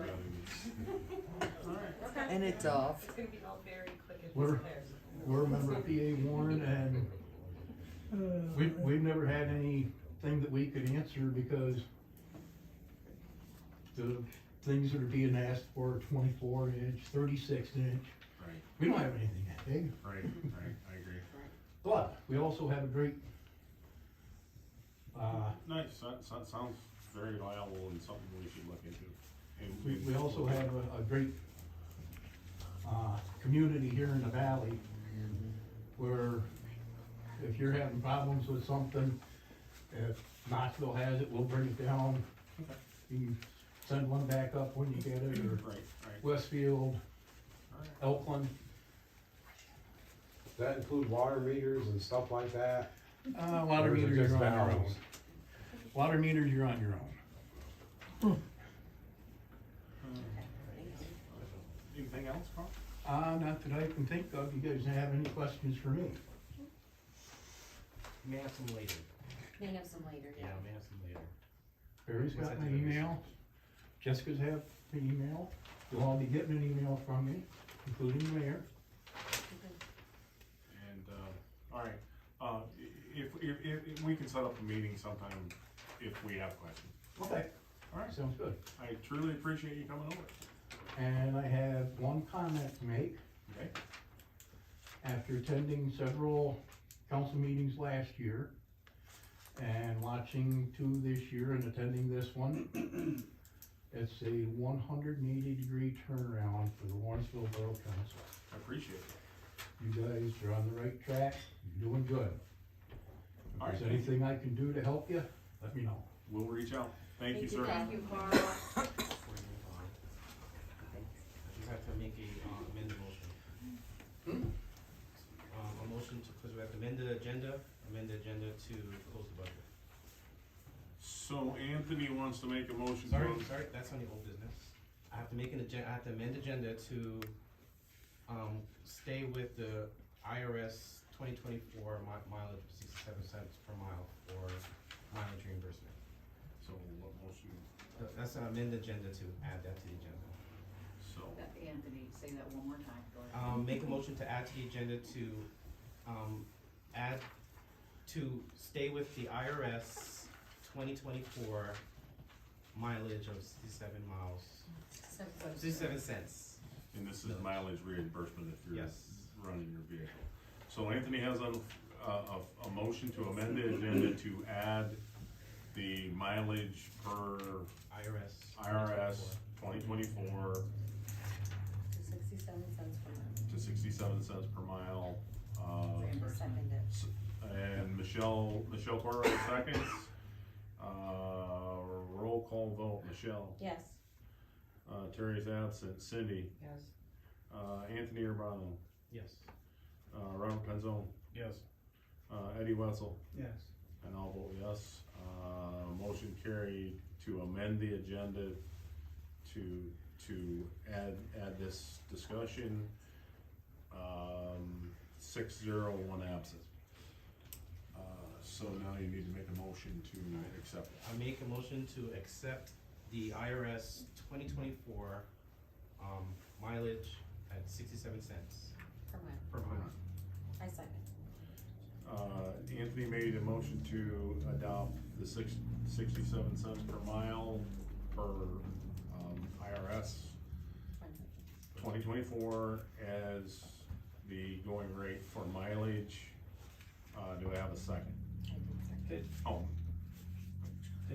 Alright. And it's off. It's gonna be all very quick and We're- there. We're a member of PA Warren, and we've never had anything that we could answer because the things that are being asked for are 24-inch, 36-inch. Right, We don't have anything that big, right, I agree. but we also have a great, Nice, that sounds very viable and something we should look into. And we also have a great, community here in the valley where if you're having problems with something, if Knoxville has it, we'll bring it down. Okay. You can send one back up when you get it, or Right, Westfield, alright. Elkland. Does that include water meters and stuff like that? Water Or is it meters, just you're on your own. valves? Water meters, you're on your own. Anything else, Carl? Not that I can think of. You guys have any questions for me? May have some later. May have some later, Yeah, may have some later. Barry's got my email. Jessica's have the email. You'll all be getting an email from me, including the mayor. And, alright, if we can set up a meeting sometime if we have questions. Okay. Alright, Sounds good. I truly appreciate you coming over. And I have one comment to make. Okay. After attending several council meetings last year and watching two this year and attending this one, it's a 180-degree turnaround for the Lawrenceville Borough Council. I appreciate it. You guys are on the right track, you're doing good. If All right. there's anything I can do to help you, let me know. We'll reach out. Thank you, sir. Thank you, Carl. Before you move on, I just have to make a amended motion. A motion to, because we have to amend the agenda to close the budget. So Anthony wants to make a motion. Sorry, that's on the old business. I have to make I have to amend the agenda to, stay with the IRS 2024 mileage of 67 cents per mile for mileage reimbursement. So what motion? That's an amend the agenda to add that to the agenda. So, Anthony, say that one more time, go ahead. Make a motion to add to the agenda to, add, to stay with the IRS 2024 mileage of 67 miles, 67 cents. and this is mileage reimbursement if you're Yes. running your vehicle. So Anthony has a motion to amend the agenda to add the mileage per IRS 2024 67 cents per month. to 67 cents per mile. Second it. And Michelle Corro seconds. Roll call vote, Michelle. Yes. Terry's absent, Cindy. Yes. Anthony Urbano. Yes. Robert Penzone. Yes. Eddie Wessel. Yes. And I'll vote yes. Motion carried to amend the agenda to add this discussion. 6-0, 1 absent. So now you need to make a motion to accept it. I make a motion to accept the IRS 2024 mileage at 67 cents Per mile. per mile. I second. Anthony made a motion to adopt the 67 cents per mile per IRS 2024 as the going rate for mileage. Do I have a second? Oh.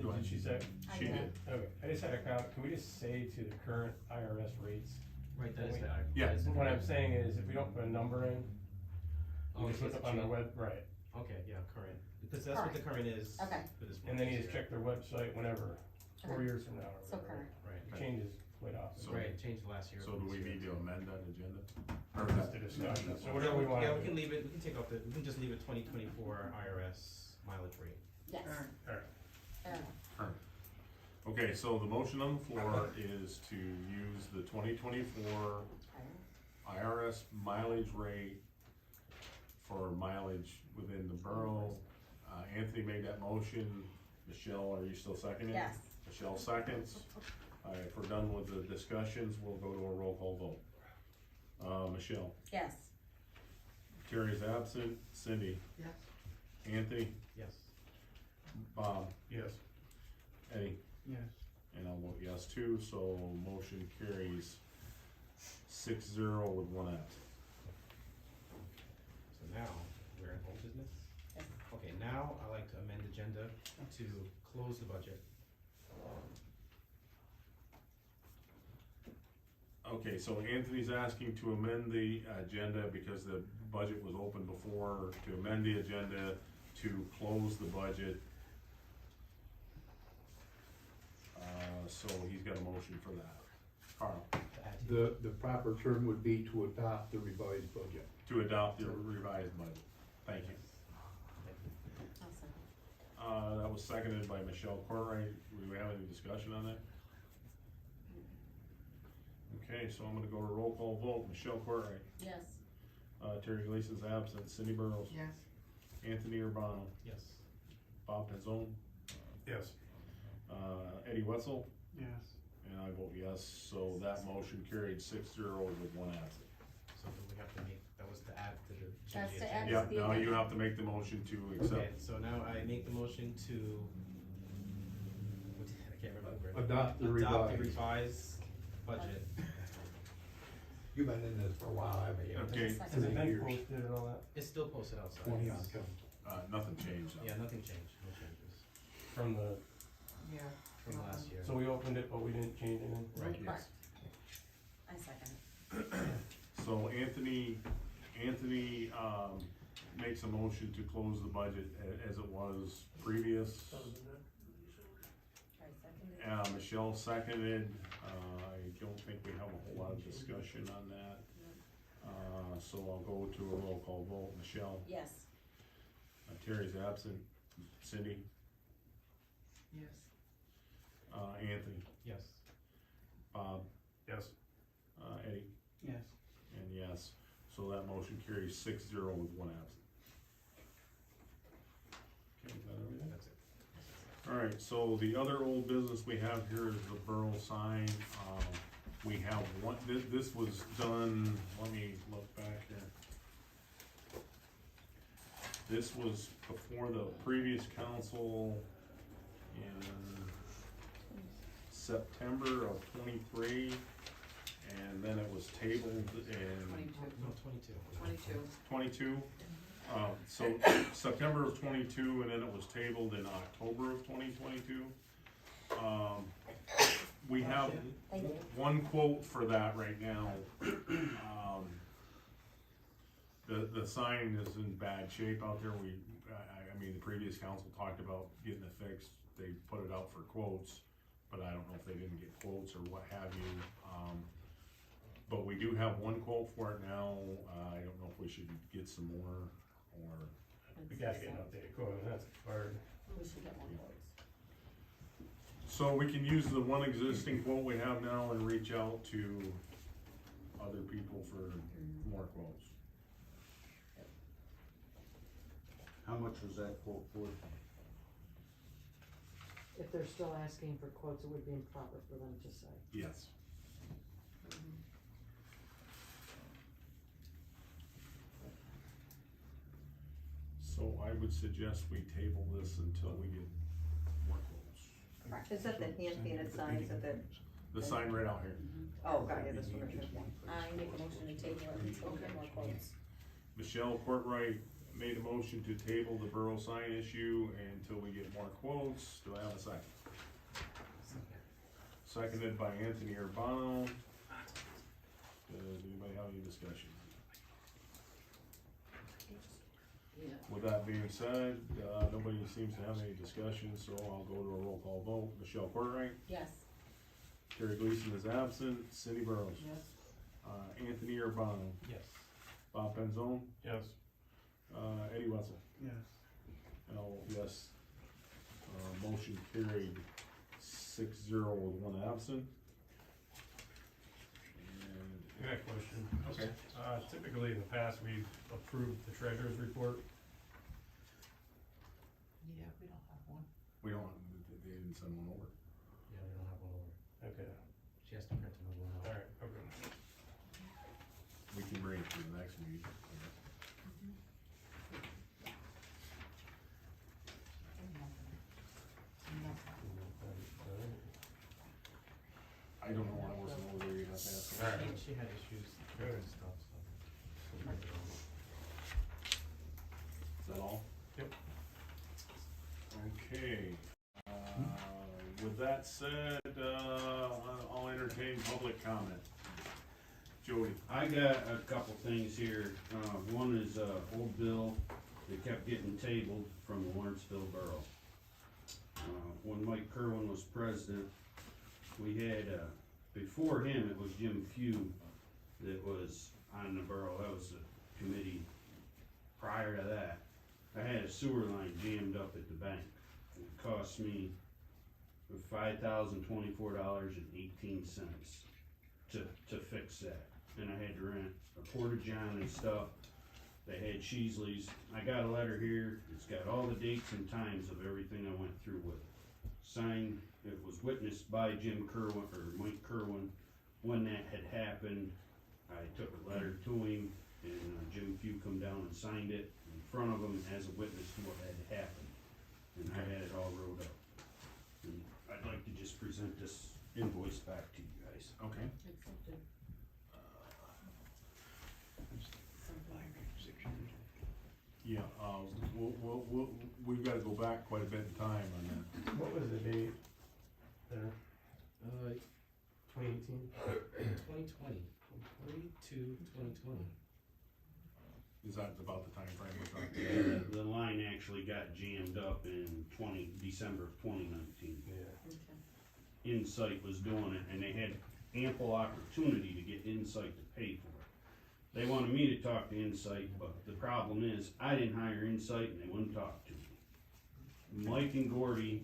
Go ahead. Did she say? She did. Okay, I just had a comment, can we just say to the current IRS rates? Right, that is We- that. Yeah. What I'm saying is, if we don't put a number in, Oh, we just it's look up on their cheap. web, right, Okay, yeah, current, because that's what the current is Okay. for this. and then you month. just check their website whenever, 4 Okay. years from now or So whatever. current. Right, It changes quite often. So- right, it changed last year. So do we need to amend that agenda? Or just a discussion, so whatever we want. Yeah, we can leave it, we can take off we can just leave it 2024 IRS mileage rate. Yes. Alright. Fair enough. Current. Okay, so the motion on the floor is to use the 2024 IRS mileage rate for mileage within the borough. Anthony made that motion. Michelle, are you still seconding? Yes. Michelle seconds. If we're done with the discussions, we'll go to a roll call vote. Michelle? Yes. Terry's absent. Cindy? Yes. Anthony? Yes. Bob? Yes. Eddie? Yes. And I'll vote yes too, so motion carries 6-0 with one absent. So now, we're in old business? Yes. Okay, now I like to amend agenda to close the budget. Okay, so Anthony's asking to amend the agenda because the budget was open before, to amend the agenda to close the budget. So he's got a motion for that. Carl? The proper term would be to adopt the revised budget. To adopt the revised budget. Thank you. I'll second. That was seconded by Michelle Corright. Do we have any discussion on that? Okay, so I'm gonna go to roll call vote. Michelle Corright. Yes. Terry Gleason's absent. Cindy Burrows. Yes. Anthony Urbano. Yes. Bob Penzone. Yes. Eddie Wetzel. Yes. And I vote yes, so that motion carried 6-0 with one absent. So do we have to make, that was to add to the. That's change to the add agenda? Yeah, now you have to make the motion to Okay, accept. so now I make the motion to, I can't remember the word. Adopt the Adopt the revised. revised budget. You've been in this for a while, haven't you? Okay, Has it been posted and all that? It's still posted outside. 20 on count. nothing changed. Yeah, nothing changed, no changes From the, Yeah. from last year. so we opened it, but we didn't change anything? Right, Correct. I second it. So Anthony, makes a motion to close the budget as it was previous. I second it. Michelle seconded. I don't think we have a whole lot of discussion on that. So I'll go to a roll call vote. Michelle? Yes. Terry's absent. Cindy? Yes. Anthony? Yes. Bob? Yes. Eddie? Yes. And yes, so that motion carries 6-0 with one absent. Okay, is that everything? That's it. Alright, so the other old business we have here is the borough sign. We have one, this was done, let me look back here. This was before the previous council in September of 23, and then it was tabled in 22. So September of 22, and then it was tabled in October of 2022. We have one quote for that right now. The sign is in bad shape out there. I mean, the previous council talked about getting it fixed. They put it out for quotes, but I don't know if they didn't get quotes or what have you. But we do have one quote for it now. I don't know if we should get some more or. We gotta get an updated quote, and that's expired. We should get more quotes. So we can use the one existing quote we have now and reach out to other people for more quotes. How much was that quote for? If they're still asking for quotes, it would be improper for them to say. Yes. So I would suggest we table this until we get more quotes. Is that the hand painted signs at the? The sign right out here. Oh, got it, this one right here. I make a motion to table it until we get more quotes. Michelle Courtwright made a motion to table the borough sign issue until we get more quotes. Do I have a second? Seconded by Anthony Urbano. Does anybody have any discussion? Yeah. With that being said, nobody seems to have any discussion, so I'll go to a roll call vote. Michelle Courtwright, Yes. Terry Gleason is absent, Cindy Burrows. Yes. Anthony Urbano, Yes. Bob Penzone, Yes. Eddie Wetzel. Yes. Oh, yes. Motion carried 6-0 with one absent. I got a question. Okay. Typically in the past, we've approved the treasurer's report. Yeah, we don't have one. We don't, they didn't send one over. Okay, She has to print another one out. alright, okay. We can bring it to the next meeting. I don't know why I wasn't over there, you have to ask her. She had issues and stuff, so. Is that all? Yep. Okay, with that said, I'll entertain public comment. Jody? I got a couple things here. One is, old bill that kept getting tabled from the Lawrenceville Borough. When Mike Kerwin was president, we had, before him, it was Jim Few that was on the borough. That was the committee. Prior to that, I had a sewer line jammed up at the bank. It cost me $5,024.18 to fix that. And I had to rent a porta-john and stuff. They had Sheasley's. I got a letter here. It's got all the dates and times of everything I went through with it. Signed, it was witnessed by Jim Kerwin, or Mike Kerwin, when that had happened. I took a letter to him, and Jim Few come down and signed it in front of him as a witness to what had happened. And I had it all wrote up. And I'd like to just present this invoice back to you guys. Okay. Accepted. Yeah, we've gotta go back quite a bit in time on that. What was the date there? 2018? 2020, 2020. Is that about the time frame we're talking? The line actually got jammed up in December of 2019. Yeah. Insight was doing it, and they had ample opportunity to get Insight to pay for it. They wanted me to talk to Insight, but the problem is, I didn't hire Insight and they wouldn't talk to me. Mike and Gordy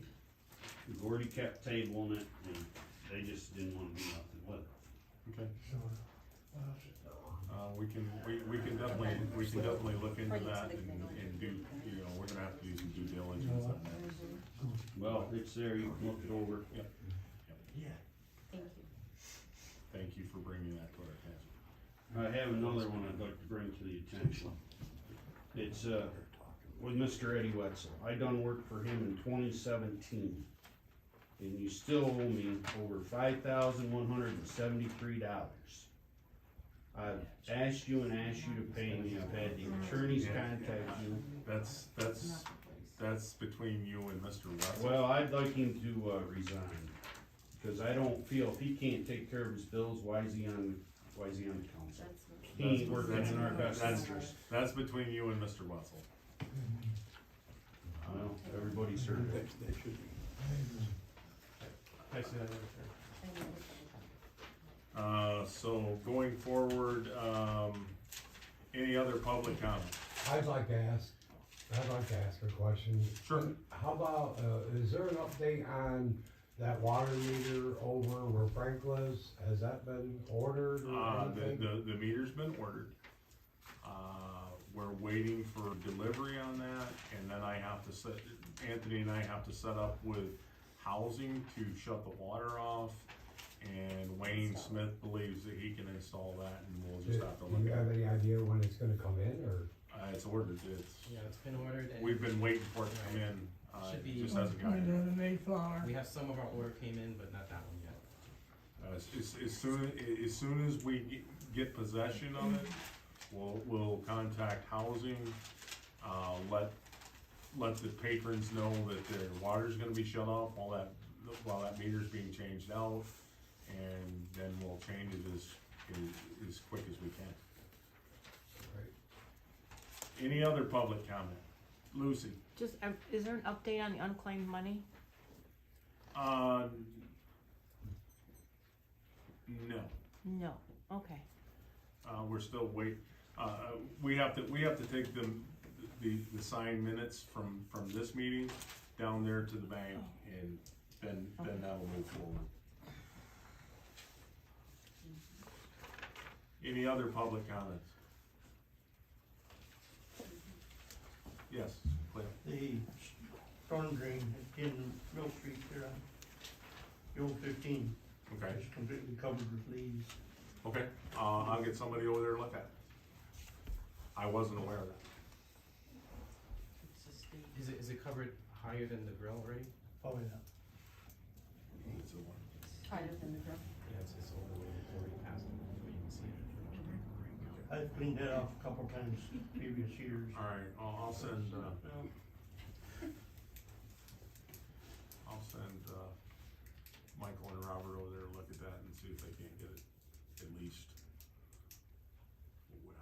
kept tabling it, and they just didn't wanna do nothing with it. Okay. We can definitely look into that and do, you know, we're gonna have to do some due diligence on that. Well, it's there, you can look it over. Yep. Yeah. Thank you. Thank you for bringing that to our attention. I have another one I'd like to bring to the attention. It's, with Mr. Eddie Wetzel. I done work for him in 2017. And you still owe me over $5,173. I've asked you and asked you to pay me. I've had the attorneys contact you. That's between you and Mr. Wetzel. Well, I'd like him to, resign. Cause I don't feel, if he can't take care of his bills, why is he on the council? He ain't working in our best interest. That's between you and Mr. Wetzel. Well, everybody's heard it. I see that right there. So going forward, any other public comment? I'd like to ask a question. Sure. How about, is there an update on that water meter over where Frank lives? Has that been ordered or anything? The meter's been ordered. We're waiting for delivery on that, and then Anthony and I have to set up with housing to shut the water off. And Wayne Smith believes that he can install that, and we'll just have to look Do you at have it. any idea when it's gonna come in, or? It's ordered, Yeah, it's been ordered and. we've been waiting for it to come in, Should it be- just hasn't gotten here. the Mayflower. We have some of our order came in, but not that one yet. As soon as we get possession of it, we'll contact housing, let the patrons know that their water's gonna be shut off while that meter's being changed out, and then we'll change it as quick as we can. Any other public comment? Lucy? Just, is there an update on the unclaimed money? No. No, okay. We're still we have to take the signed minutes from this meeting down there to the bank, and then that'll move forward. Any other public comments? Yes, Cliff. The storm drain in Mill Street there on the old 15 Okay, It's completely covered with leaves. okay, I'll get somebody over there to look at it. I wasn't aware of that. Is it covered higher than the grill already? Oh, yeah. It's a one. Higher than the grill. Yeah, it's all the way already past it, so you can see it. I've cleaned that off a couple times previous years. Alright, I'll send, Michael and Robert over there to look at that and see if they can't get it at least.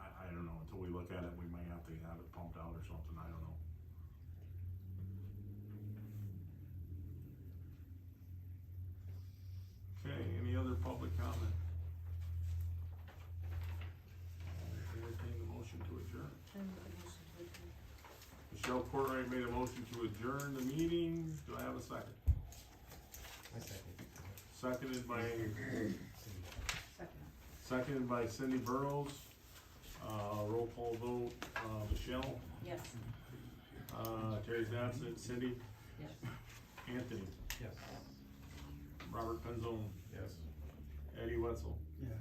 I don't know, until we look at it, we might have to have it pumped out or something, I don't know. Okay, any other public comment? Entertain the motion to adjourn. Michelle Courtwright made a motion to adjourn the meeting, do I have a second? I second. Seconded by Cindy Burrows. Roll call vote, Michelle, Yes. Terry's absent, Cindy, Yes. Anthony, Yes. Robert Penzone, Yes. Eddie Wetzel, Yes.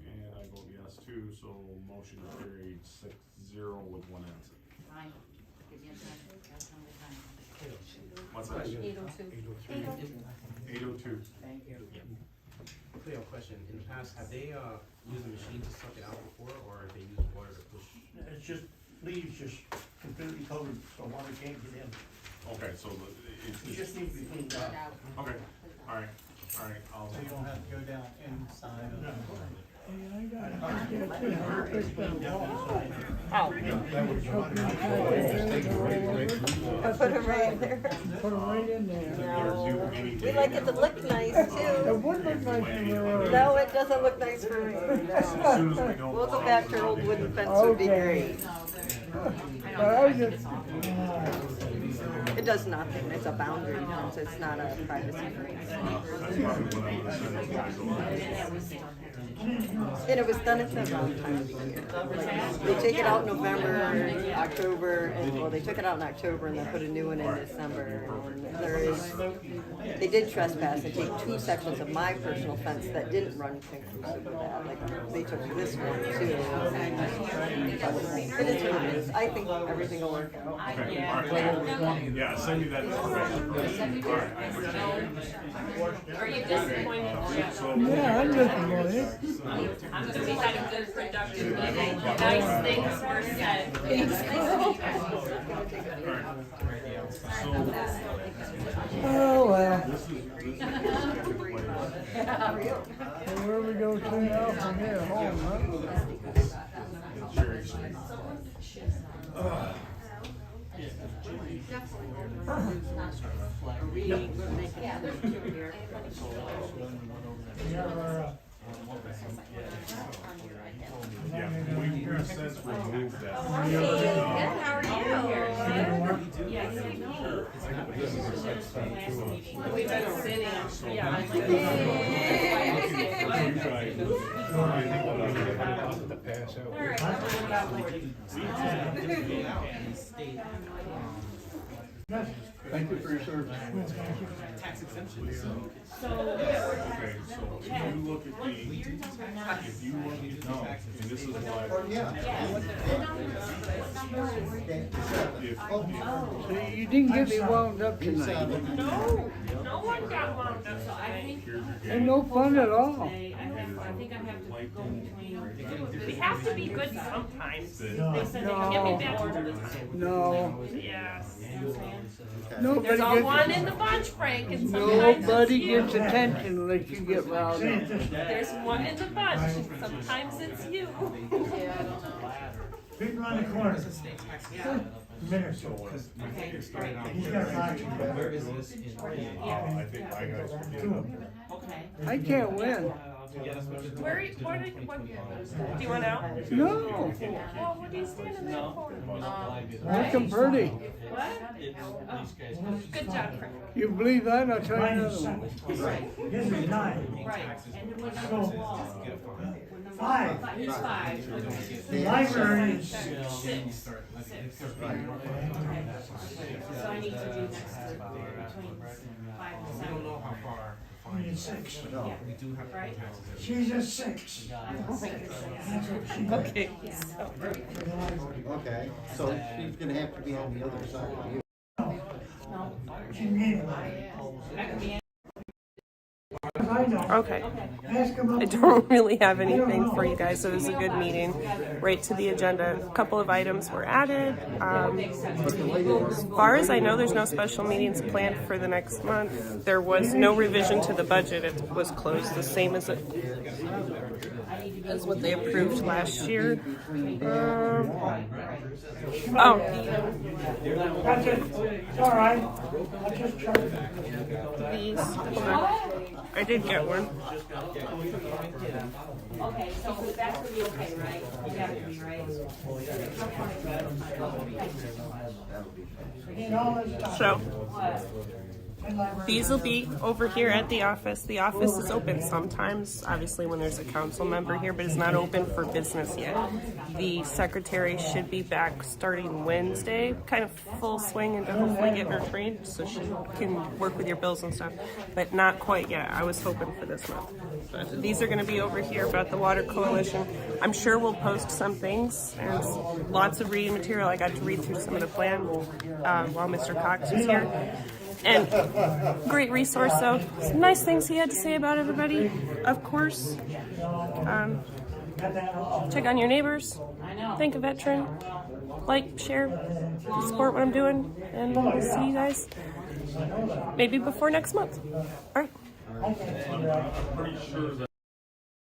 and I vote yes too, so motion carried 6-0 with one absent. Fine. Give me a second. That's not the time. What's that? 8:02. 8:02. Thank you. Cleo, question, in the past, have they, used a machine to suck it out before, or have they used water to push? It's just, leaves just completely covered, so water can't get in. Okay, so It just needs to be cleaned out. okay, alright, I'll. So you don't have to go down inside of No. I put it right there. Put it right in there. We like it to look nice It too. would look nice in there. No, it doesn't look nice for me. As soon as we know. We'll go back to old wooden fence would be great. But I was just, It does nothing, it's a boundary fence, it's not a privacy fence. That's probably what I'm gonna send And it was done at the wrong time of the year. Like, they take it out in November, October, and, well, they took it out in October and they put a new one in December. And there is, they did trespass and take 2 sections of my personal fence that didn't run conclusive with that. Like, they took this one too. It is what it is. I think everything will work out. Okay, alright, yeah, send me that information. Alright, I appreciate Are you disappointed? yeah, I'm disappointed. I'm just, we had a good productive meeting, nice things were said. Oh, well. This is So where we go to now from here, home, huh? Cherry Street. Yeah, we since removed that. How are you? We've been sitting, yeah. Thank you for your service. Tax exemption. Okay, so if you look at no, and this is why. So you didn't get me wound up tonight. No, no one got wound up, so I think. Ain't no fun at all. I think I have to go between. We have to be good sometimes. They No. said they can give me back. No. Yes. Nobody There's a one gets, in the bunch, Frank, and sometimes nobody it's you. gets attention unless you get wound up. There's one in the bunch, and sometimes it's you. People on the corner. Minutes. He's got a lot. Where is this in? I think I guys forget it. Okay. I can't win. What, do you want out? No. Well, what are you standing there for? Looking pretty. What? Good job, Frank. You believe that? I'll tell you another one. This is 9. Right. And then what So, 5. He's 5. The library is 6. So I need to do next to between 5 and 7. We don't know how far fine. She's 6. No, we do have to pay taxes every year. She's a 6. Okay. Okay, so she's gonna have to be on the other side of you. She needed Okay. I don't really have anything for you guys. It was a good meeting. Right to the agenda. A couple of items were added. As far as I know, there's no special meetings planned for the next month. There was no revision to the budget. It was closed the same as what they approved last year. That's it. It's all right. I just tried. These. Hold on. I did get one. Okay, so that's gonna be okay, right? You got it, right? So, these will be over here at the office. The office is open sometimes, obviously when there's a council member here, but it's not open for business yet. The secretary should be back starting Wednesday, kind of full swing into hopefully getting her trained so she can work with your bills and stuff, but not quite yet. I was hoping for this month. But these are going to be over here about the Water Coalition. I'm sure we'll post some things and lots of reading material. I got to read through some of the plan while Mr. Cox was here. And great resource, though. Some nice things he had to say about everybody, of course. Check on your neighbors. Thank a veteran. Like, share, support what I'm doing. And we'll see you guys maybe before next month. All right. I'm pretty sure that